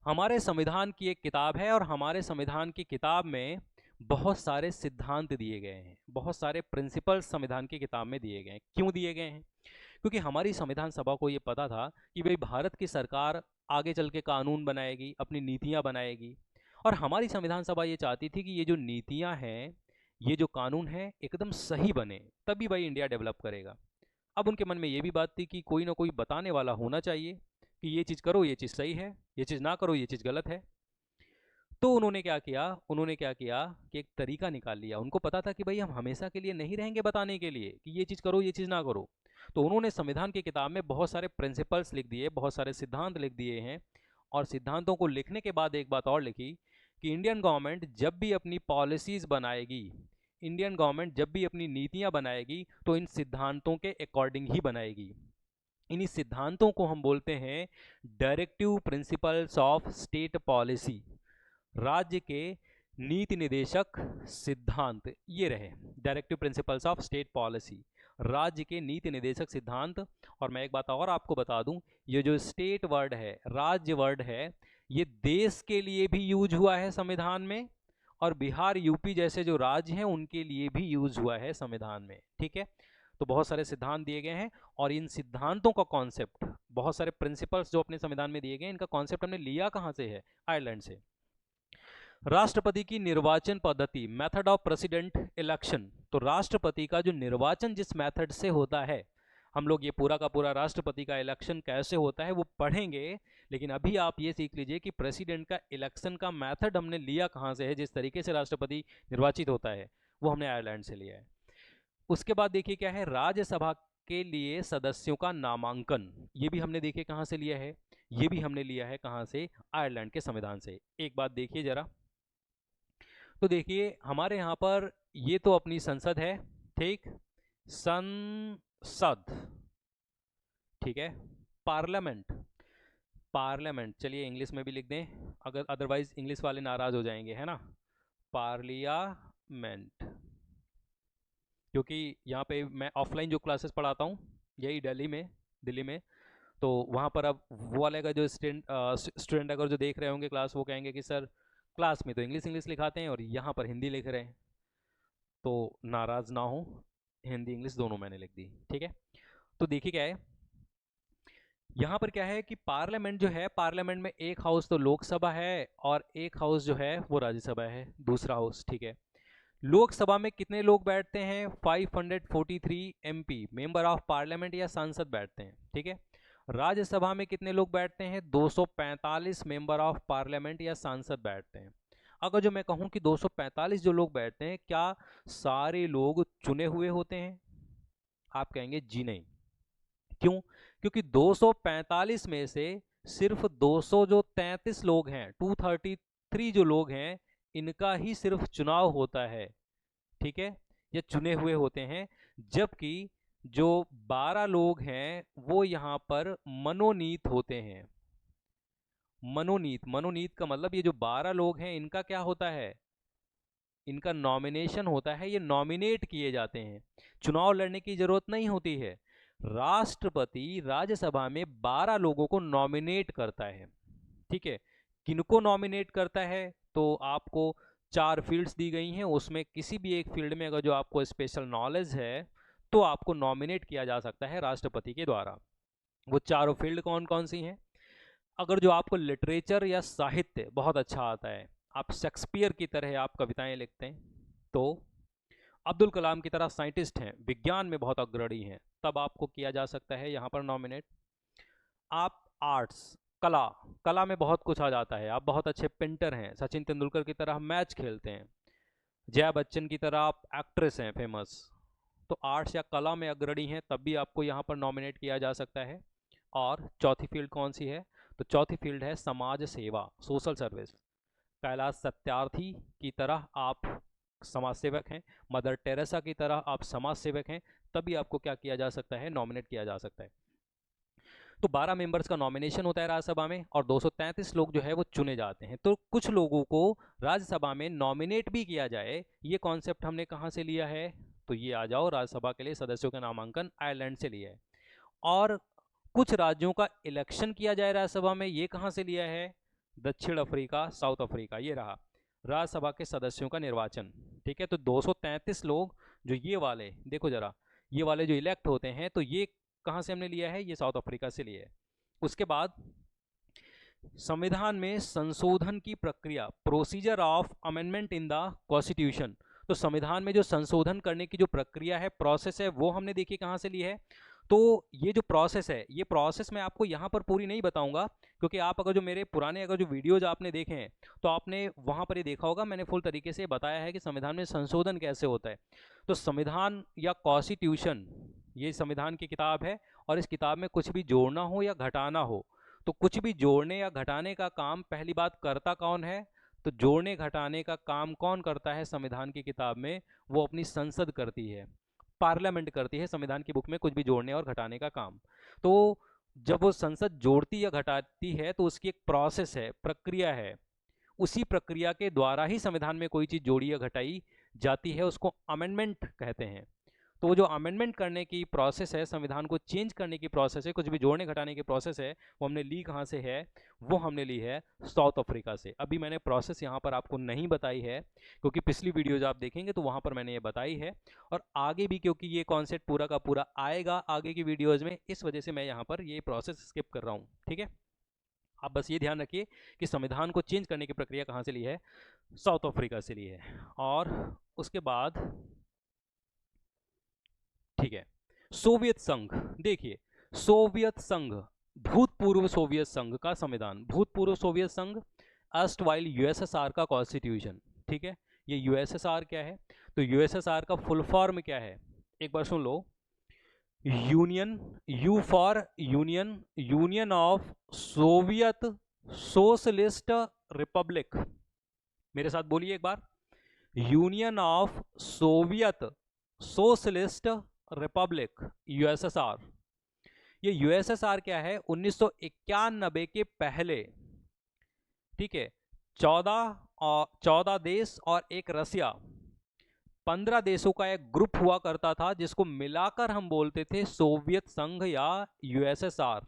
हमारे संविधान की एक किताब है, और हमारे संविधान की किताब में बहुत सारे सिद्धांत दिए गए हैं, बहुत सारे प्रिंसिपल्स संविधान की किताब में दिए गए हैं। क्यों दिए गए हैं? क्योंकि हमारी संविधान सभा को ये पता था कि भाई भारत की सरकार आगे चल के कानून बनाएगी, अपनी नीतियां बनाएगी, और हमारी संविधान सभा ये चाहती थी कि ये जो नीतियां हैं, ये जो कानून है, एकदम सही बने, तभी भाई इंडिया डेवलप करेगा। अब उनके मन में ये भी बात थी कि कोई ना कोई बताने वाला होना चाहिए कि ये चीज़ करो, ये चीज़ सही है, ये चीज़ ना करो, ये चीज़ गलत है। तो उन्होंने क्या किया कि एक तरीका निकाल लिया। उनको पता था कि भाई हम हमेशा के लिए नहीं रहेंगे बताने के लिए कि ये चीज़ करो, ये चीज़ ना करो। तो उन्होंने संविधान की किताब में बहुत सारे प्रिंसिपल्स लिख दिए, बहुत सारे सिद्धांत लिख दिए हैं। और सिद्धांतों को लिखने के बाद एक बात और लिखी कि इंडियन गवर्नमेंट जब भी अपनी पॉलिसीज़ बनाएगी, इंडियन गवर्नमेंट जब भी अपनी नीतियाँ बनाएगी, तो इन सिद्धांतों के अकॉर्डिंग ही बनाएगी। इन्हीं सिद्धांतों को हम बोलते हैं directive principles of state policy, राज्य के नीति निदेशक सिद्धांत। ये रहे directive principles of state policy, राज्य के नीति निदेशक सिद्धांत। और मैं एक बात और आपको बता दूं, ये जो स्टेट वर्ड है, राज्य वर्ड है, ये देश के लिए भी यूज हुआ है संविधान में, और बिहार यूपी जैसे जो राज्य हैं उनके लिए भी यूज हुआ है संविधान में। ठीक है, तो बहुत सारे सिद्धांत दिए गए हैं, और इन सिद्धांतों का कॉन्सेप्ट, बहुत सारे प्रिंसिपल्स जो अपने संविधान में दिए गए हैं, इनका कॉन्सेप्ट हमने लिया कहां से है? आयरलैंड से। राष्ट्रपति की निर्वाचन पद्धति, मेथड ऑफ प्रेसिडेंट इलेक्शन। तो राष्ट्रपति का जो निर्वाचन जिस मेथड से होता है, हम लोग ये पूरा का पूरा राष्ट्रपति का इलेक्शन कैसे होता है वो पढ़ेंगे, लेकिन अभी आप ये सीख लीजिए कि प्रेसिडेंट का इलेक्शन का मेथड हमने लिया कहाँ से है, जिस तरीके से राष्ट्रपति निर्वाचित होता है वो हमने आयरलैंड से लिया है। उसके बाद देखिए क्या है, राज्यसभा के लिए सदस्यों का नामांकन, ये भी हमने देखिए कहाँ से लिया है, ये भी हमने लिया है कहाँ से? आयरलैंड के संविधान से। एक बात देखिए जरा, तो देखिए हमारे यहाँ पर ये तो अपनी संसद है, ठीक, संसद, ठीक है, पार्लियामेंट, पार्लियामेंट, चलिए इंग्लिश में भी लिख दें, अगर अदरवाइज इंग्लिश वाले नाराज हो जाएंगे, है ना, पार्लियामेंट। क्योंकि यहाँ पे मैं ऑफलाइन जो क्लासेस पढ़ाता हूँ यही दिल्ली में, तो वहाँ पर अब वो वाले का जो स्टूडेंट अगर जो देख रहे होंगे क्लास, वो कहेंगे कि सर क्लास में तो इंग्लिश लिखाते हैं और यहाँ पर हिंदी लिख रहे हैं, तो नाराज ना हो, हिंदी इंग्लिश दोनों मैंने लिख दी, ठीक है। तो देखिए क्या है, यहाँ पर क्या है कि पार्लियामेंट जो है, पार्लियामेंट में एक हाउस तो लोकसभा है और एक हाउस जो है वो राज्यसभा है, दूसरा हाउस, ठीक है। लोकसभा में कितने लोग बैठते हैं? 543 एमपी, मेंबर ऑफ पार्लियामेंट या सांसद बैठते हैं, ठीक है। राज्यसभा में कितने लोग बैठते हैं? 245 मेंबर ऑफ पार्लियामेंट या सांसद बैठते हैं। अगर जो मैं कहूं कि 245 जो लोग बैठते हैं, क्या सारे लोग चुने हुए होते हैं? आप कहेंगे जी नहीं। क्यों? क्योंकि 245 में से सिर्फ 233 लोग हैं, 233 जो लोग हैं, इनका ही सिर्फ चुनाव होता है, ठीक है, ये चुने हुए होते हैं। जबकि जो 12 लोग हैं वो यहाँ पर मनोनीत होते हैं। मनोनीत का मतलब ये जो 12 लोग हैं इनका क्या होता है? इनका नॉमिनेशन होता है, ये नॉमिनेट किए जाते हैं, चुनाव लड़ने की जरूरत नहीं होती है। राष्ट्रपति राज्यसभा में 12 लोगों को नॉमिनेट करता है, ठीक है। किनको नॉमिनेट करता है? तो आपको 4 फील्ड्स दी गई हैं, उसमें किसी भी एक फील्ड में अगर जो आपको स्पेशल नॉलेज है तो आपको नॉमिनेट किया जा सकता है राष्ट्रपति के द्वारा। वो चारों फील्ड कौन कौन सी हैं? अगर जो आपको लिटरेचर या साहित्य बहुत अच्छा आता है, आप शेक्सपियर की तरह आप कविताएं लिखते हैं, तो अब्दुल कलाम की तरह साइंटिस्ट हैं, विज्ञान में बहुत अग्रणी हैं, तब आपको किया जा सकता है यहाँ पर नॉमिनेट। आप आर्ट्स, कला, कला में बहुत कुछ आ जाता है, आप बहुत अच्छे पेंटर हैं, सचिन तेंदुलकर की तरह मैच खेलते हैं, जया बच्चन की तरह आप एक्ट्रेस हैं फेमस, तो आर्ट्स या कला में अग्रणी हैं, तब भी आपको यहाँ पर नॉमिनेट किया जा सकता है। और चौथी फील्ड कौन सी है? तो चौथी फील्ड है समाज सेवा, सोशल सर्विस। कैलाश सत्यार्थी की तरह आप समाज सेवक हैं, मदर टेरेसा की तरह आप समाज सेवक हैं, तभी आपको क्या किया जा सकता है? नॉमिनेट किया जा सकता है। तो 12 मेंबर्स का नॉमिनेशन होता है राज्यसभा में, और 233 लोग जो है वो चुने जाते हैं। तो कुछ लोगों को राज्यसभा में नॉमिनेट भी किया जाए, ये कॉन्सेप्ट हमने कहाँ से लिया है? तो ये आ जाओ, राज्यसभा के लिए सदस्यों का नामांकन आयरलैंड से लिया है। और कुछ राज्यों का इलेक्शन किया जाए राज्यसभा में, ये कहाँ से लिया है? दक्षिण अफ्रीका, साउथ अफ्रीका, ये रहा राज्यसभा के सदस्यों का निर्वाचन, ठीक है। तो 233 लोग जो ये वाले, देखो जरा, ये वाले जो इलेक्ट होते हैं, तो ये कहाँ से हमने लिया है? ये साउथ अफ्रीका से लिया है। उसके बाद संविधान में संशोधन की प्रक्रिया, procedure of amendment in the constitution, तो संविधान में जो संशोधन करने की जो प्रक्रिया है, प्रोसेस है, वो हमने देखी कहाँ से ली है? तो ये जो प्रोसेस है, ये प्रोसेस मैं आपको यहाँ पर पूरी नहीं बताऊंगा, क्योंकि आप अगर जो मेरे पुराने अगर जो वीडियोज आपने देखे हैं तो आपने वहाँ पर ये देखा होगा, मैंने फुल तरीके से बताया है कि संविधान में संशोधन कैसे होता है। तो संविधान या कॉन्स्टिट्यूशन, ये संविधान की किताब है, और इस किताब में कुछ भी जोड़ना हो या घटाना हो, तो कुछ भी जोड़ने या घटाने का काम पहली बात करता कौन है? तो जोड़ने घटाने का काम कौन करता है संविधान की किताब में? वो अपनी संसद करती है, पार्लियामेंट करती है संविधान की बुक में कुछ भी जोड़ने और घटाने का काम। तो जब वो संसद जोड़ती या घटाती है तो उसकी एक प्रोसेस है, प्रक्रिया है। उसी प्रक्रिया के द्वारा ही संविधान में कोई चीज़ जोड़ी या घटाई जाती है, उसको अमेंडमेंट कहते हैं। तो वो जो अमेंडमेंट करने की प्रोसेस है, संविधान को चेंज करने की प्रोसेस है, कुछ भी जोड़ने घटाने की प्रोसेस है, वो हमने ली कहाँ से है? वो हमने ली है साउथ अफ्रीका से। अभी मैंने प्रोसेस यहाँ पर आपको नहीं बताई है, क्योंकि पिछली वीडियोज आप देखेंगे तो वहाँ पर मैंने ये बताई है, और आगे भी क्योंकि ये कॉन्सेप्ट पूरा का पूरा आएगा आगे की वीडियोज़ में, इस वजह से मैं यहाँ पर ये प्रोसेस स्किप कर रहा हूँ। ठीक है, आप बस ये ध्यान रखिए कि संविधान को चेंज करने की प्रक्रिया कहाँ से ली है? साउथ अफ्रीका से ली है। और उसके बाद ठीक है, सोवियत संघ। देखिए, सोवियत संघ, भूतपूर्व सोवियत संघ का संविधान, भूतपूर्व सोवियत संघ, अर्स्टवाइल यूएसएसआर का कॉन्स्टिट्यूशन। ठीक है, ये यूएसएसआर क्या है? तो यूएसएसआर का फुल फॉर्म क्या है? एक बार सुन लो, union, U for union, union of Soviet socialist republic. मेरे साथ बोलिए एक बार, union of Soviet socialist republic, USSR. ये यूएसएसआर क्या है? 1991 के पहले, ठीक है, 14 देश और एक रसिया, 15 देशों का एक ग्रुप हुआ करता था, जिसको मिलाकर हम बोलते थे सोवियत संघ या यूएसएसआर।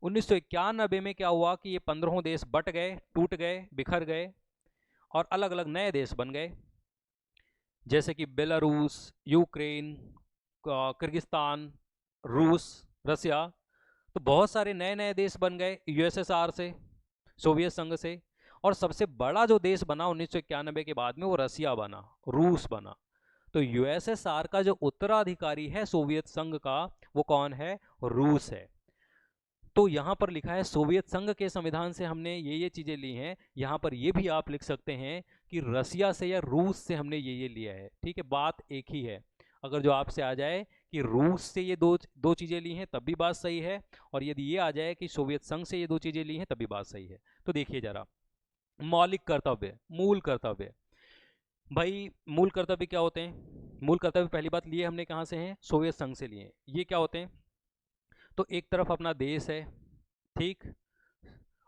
1991 में क्या हुआ कि ये 15 देश बट गए, टूट गए, बिखर गए, और अलग अलग नए देश बन गए, जैसे कि बेलारूस, यूक्रेन, किर्गिस्तान, रूस, रसिया। तो बहुत सारे नए नए देश बन गए यूएसएसआर से, सोवियत संघ से। और सबसे बड़ा जो देश बना 1991 के बाद में, वो रसिया बना, रूस बना। तो यूएसएसआर का जो उत्तराधिकारी है सोवियत संघ का, वो कौन है? रूस है। तो यहाँ पर लिखा है सोवियत संघ के संविधान से हमने ये चीज़ें ली हैं। यहाँ पर ये भी आप लिख सकते हैं कि रसिया से या रूस से हमने ये लिया है। ठीक है, बात एक ही है। अगर जो आपसे आ जाए कि रूस से ये दो चीज़ें ली हैं तब भी बात सही है, और यदि ये आ जाए कि सोवियत संघ से ये दो चीज़ें ली हैं तब भी बात सही है। तो देखिए जरा, मौलिक कर्तव्य, मूल कर्तव्य। भाई मूल कर्तव्य क्या होते हैं? मूल कर्तव्य पहली बात लिए हमने कहाँ से हैं? सोवियत संघ से लिए। ये क्या होते हैं? तो एक तरफ अपना देश है, ठीक,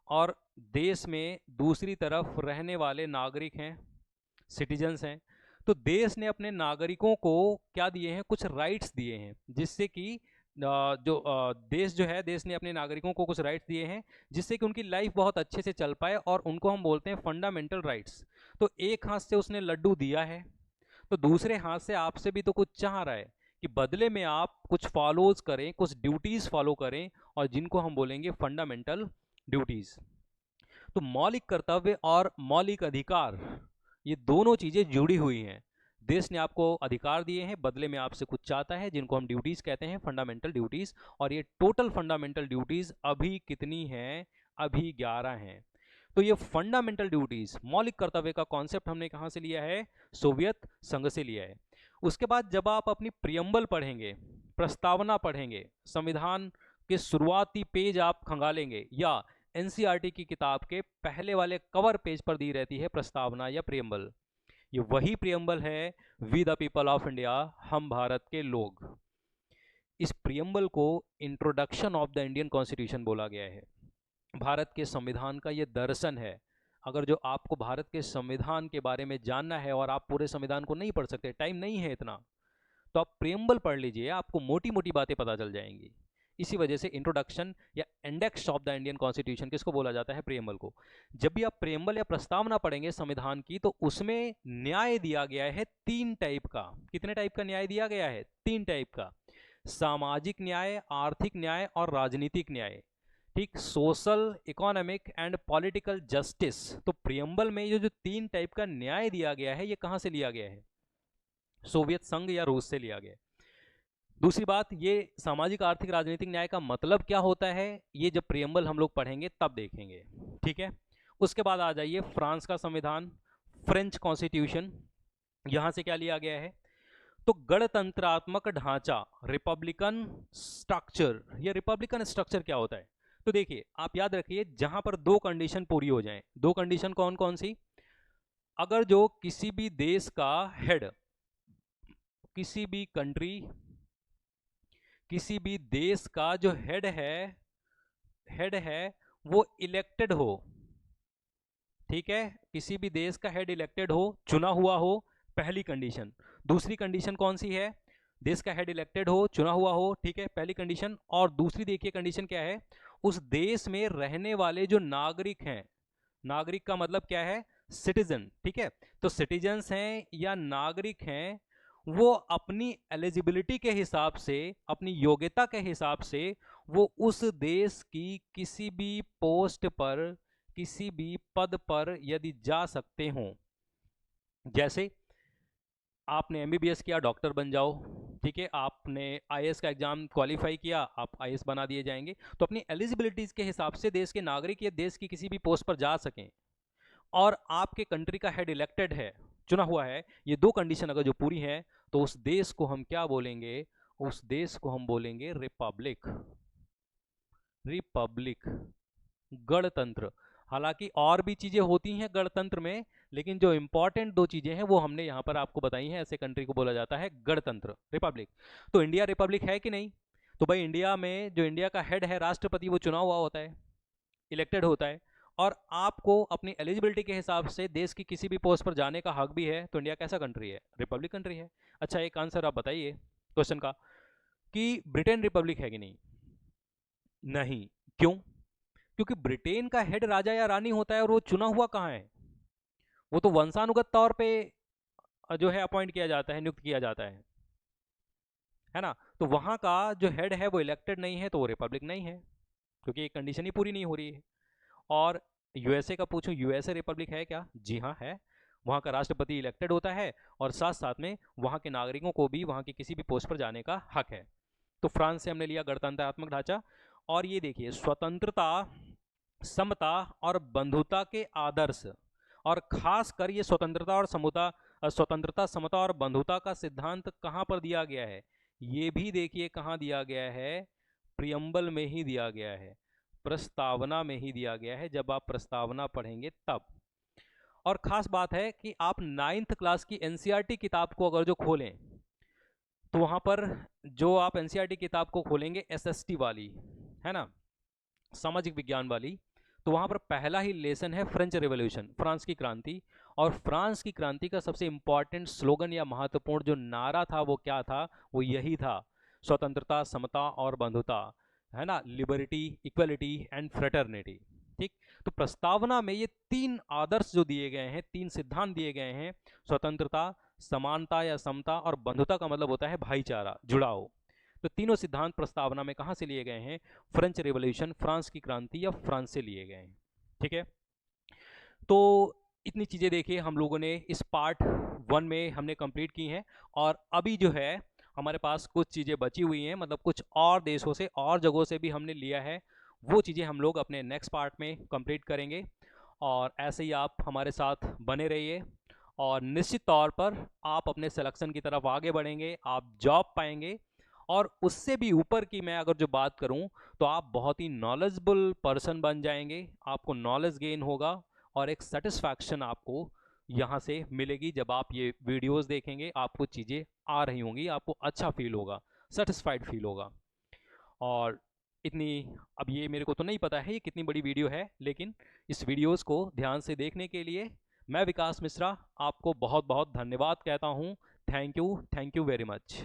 और देश में दूसरी तरफ रहने वाले नागरिक हैं, सिटीजन्स हैं। तो देश ने अपने नागरिकों को क्या दिए हैं? कुछ राइट्स दिए हैं, जिससे कि देश जो है, देश ने अपने नागरिकों को कुछ राइट्स दिए हैं, जिससे कि उनकी लाइफ बहुत अच्छे से चल पाए, और उनको हम बोलते हैं फंडामेंटल राइट्स। तो एक हाथ से उसने लड्डू दिया है, तो दूसरे हाथ से आपसे भी तो कुछ चाह रहा है कि बदले में आप कुछ फॉलोज करें, कुछ ड्यूटीज फॉलो करें, और जिनको हम बोलेंगे फंडामेंटल ड्यूटीज। तो मौलिक कर्तव्य और मौलिक अधिकार, ये दोनों चीजें जुड़ी हुई हैं। देश ने आपको अधिकार दिए हैं, बदले में आपसे कुछ चाहता है, जिनको हम ड्यूटीज कहते हैं, फंडामेंटल ड्यूटीज। और ये टोटल फंडामेंटल ड्यूटीज अभी कितनी हैं? अभी 11 हैं। तो ये फंडामेंटल ड्यूटीज, मौलिक कर्तव्य का कॉन्सेप्ट हमने कहाँ से लिया है? सोवियत संघ से लिया है। उसके बाद जब आप अपनी प्रियम्बल पढ़ेंगे, प्रस्तावना पढ़ेंगे, संविधान के शुरुआती पेज आप खंगालेंगे, या एनसीईआरटी की किताब के पहले वाले कवर पेज पर दी रहती है प्रस्तावना या प्रियम्बल। ये वही प्रियम्बल है, we the people of India, हम भारत के लोग। इस प्रियम्बल को introduction of the Indian constitution बोला गया है। भारत के संविधान का ये दर्शन है। अगर जो आपको भारत के संविधान के बारे में जानना है, और आप पूरे संविधान को नहीं पढ़ सकते, टाइम नहीं है इतना, तो आप प्रियम्बल पढ़ लीजिए, आपको मोटी मोटी बातें पता चल जाएंगी। इसी वजह से इंट्रोडक्शन या index of the Indian constitution किसको बोला जाता है? प्रियम्बल को। जब भी आप प्रियम्बल या प्रस्तावना पढ़ेंगे संविधान की, तो उसमें न्याय दिया गया है 3 टाइप का। कितने टाइप का न्याय दिया गया है? 3 टाइप का। सामाजिक न्याय, आर्थिक न्याय और राजनीतिक न्याय। ठीक, social, economic and political justice. तो प्रियम्बल में ये जो 3 टाइप का न्याय दिया गया है, ये कहाँ से लिया गया है? सोवियत संघ या रूस से लिया गया। दूसरी बात, ये सामाजिक, आर्थिक, राजनीतिक न्याय का मतलब क्या होता है, ये जब प्रियम्बल हम लोग पढ़ेंगे तब देखेंगे। ठीक है, उसके बाद आ जाइए फ्रांस का संविधान, फ्रेंच कॉन्स्टिट्यूशन। यहां से क्या लिया गया है? तो गणतंत्रात्मक ढांचा, रिपब्लिकन स्ट्रक्चर। ये रिपब्लिकन स्ट्रक्चर क्या होता है? तो देखिए, आप याद रखिए, जहां पर 2 कंडीशन पूरी हो जाएं। 2 कंडीशन कौन कौन सी? अगर जो किसी भी देश का हेड, किसी भी कंट्री किसी भी देश का जो हेड है वो इलेक्टेड हो, ठीक है, किसी भी देश का हेड इलेक्टेड हो, चुना हुआ हो, पहली कंडीशन। दूसरी कंडीशन कौन सी है? देश का हेड इलेक्टेड हो, चुना हुआ हो, ठीक है, पहली कंडीशन। और दूसरी देखिए कंडीशन क्या है, उस देश में रहने वाले जो नागरिक हैं, नागरिक का मतलब क्या है? सिटीजन, ठीक है। तो सिटीजन्स हैं या नागरिक हैं, वो अपनी एलिजिबिलिटी के हिसाब से, अपनी योग्यता के हिसाब से वो उस देश की किसी भी पोस्ट पर, किसी भी पद पर यदि जा सकते हों, जैसे आपने एमबीबीएस किया, डॉक्टर बन जाओ, ठीक है, आपने आईएएस का एग्जाम क्वालिफाई किया, आप आईएएस बना दिए जाएंगे। तो अपनी एलिजिबिलिटीज के हिसाब से देश के नागरिक या देश की किसी भी पोस्ट पर जा सकें, और आपके कंट्री का हेड इलेक्टेड है, चुना हुआ है, ये दो कंडीशन अगर जो पूरी है, तो उस देश को हम क्या बोलेंगे? उस देश को हम बोलेंगे रिपब्लिक। रिपब्लिक, गणतंत्र। हालांकि और भी चीजें होती हैं गणतंत्र में, लेकिन जो इंपॉर्टेंट दो चीजें हैं वो हमने यहां पर आपको बताई हैं। ऐसे कंट्री को बोला जाता है गणतंत्र, रिपब्लिक। तो इंडिया रिपब्लिक है कि नहीं? तो भाई इंडिया में जो इंडिया का हेड है, राष्ट्रपति, वो चुना हुआ होता है, इलेक्टेड होता है, और आपको अपनी एलिजिबिलिटी के हिसाब से देश की किसी भी पोस्ट पर जाने का हक भी है। तो इंडिया कैसा कंट्री है? रिपब्लिक कंट्री है। अच्छा, एक आंसर आप बताइए क्वेश्चन का, कि ब्रिटेन रिपब्लिक है कि नहीं? नहीं। क्यों? क्योंकि ब्रिटेन का हेड राजा या रानी होता है, और वो चुना हुआ कहाँ है? वो तो वंशानुगत तौर पे जो है अपॉइंट किया जाता है, नियुक्त किया जाता है ना। तो वहां का जो हेड है वो इलेक्टेड नहीं है, तो वो रिपब्लिक नहीं है, क्योंकि एक कंडीशन ही पूरी नहीं हो रही है। और यूएसए का पूछूं, यूएसए रिपब्लिक है क्या? जी हाँ है। वहाँ का राष्ट्रपति इलेक्टेड होता है, और साथ साथ में वहाँ के नागरिकों को भी वहाँ की किसी भी पोस्ट पर जाने का हक है। तो फ्रांस से हमने लिया गणतंत्रात्मक ढांचा। और ये देखिए, स्वतंत्रता, समता और बंधुता के आदर्श, और खास कर ये स्वतंत्रता और समता, स्वतंत्रता, समता और बंधुता का सिद्धांत कहाँ पर दिया गया है? ये भी देखिए कहाँ दिया गया है, प्रियम्बल में ही दिया गया है, प्रस्तावना में ही दिया गया है, जब आप प्रस्तावना पढ़ेंगे तब। और खास बात है कि आप 9th क्लास की एनसीईआरटी किताब को अगर जो खोलें, तो वहां पर जो आप एनसीईआरटी किताब को खोलेंगे एसएसटी वाली, है ना, सामाजिक विज्ञान वाली, तो वहां पर पहला ही लेसन है फ्रेंच रेवोल्यूशन, फ्रांस की क्रांति। और फ्रांस की क्रांति का सबसे इंपॉर्टेंट स्लोगन या महत्वपूर्ण जो नारा था वो क्या था? वो यही था, स्वतंत्रता, समता और बंधुता, है ना, लिबर्टी, इक्वलिटी एंड फ्रेटर्निटी। ठीक। तो प्रस्तावना में ये तीन आदर्श जो दिए गए हैं, तीन सिद्धांत दिए गए हैं, स्वतंत्रता, समानता या समता, और बंधुता का मतलब होता है भाईचारा, जुड़ाव। तो तीनों सिद्धांत प्रस्तावना में कहाँ से लिए गए हैं? फ्रेंच रेवोल्यूशन, फ्रांस की क्रांति या फ्रांस से लिए गए हैं। ठीक है, तो इतनी चीज़ें देखिए हम लोगों ने इस पार्ट 1 में हमने कंप्लीट की हैं। और अभी जो है हमारे पास कुछ चीज़ें बची हुई हैं, मतलब कुछ और देशों से और जगहों से भी हमने लिया है, वो चीज़ें हम लोग अपने नेक्स्ट पार्ट में कंप्लीट करेंगे। और ऐसे ही आप हमारे साथ बने रहिए, और निश्चित तौर पर आप अपने सिलेक्शन की तरफ आगे बढ़ेंगे, आप जॉब पाएंगे। और उससे भी ऊपर की मैं अगर जो बात करूं, तो आप बहुत ही नॉलेजेबल पर्सन बन जाएंगे, आपको नॉलेज गेन होगा, और एक सेटिस्फैक्शन आपको यहाँ से मिलेगी। जब आप ये वीडियोस देखेंगे, आपको चीज़ें आ रही होंगी, आपको अच्छा फील होगा, सेटिस्फाइड फील होगा। और इतनी, अब ये मेरे को तो नहीं पता है ये कितनी बड़ी वीडियो है, लेकिन इस वीडियोस को ध्यान से देखने के लिए मैं विकास मिश्रा आपको बहुत बहुत धन्यवाद कहता हूँ। Thank you very much.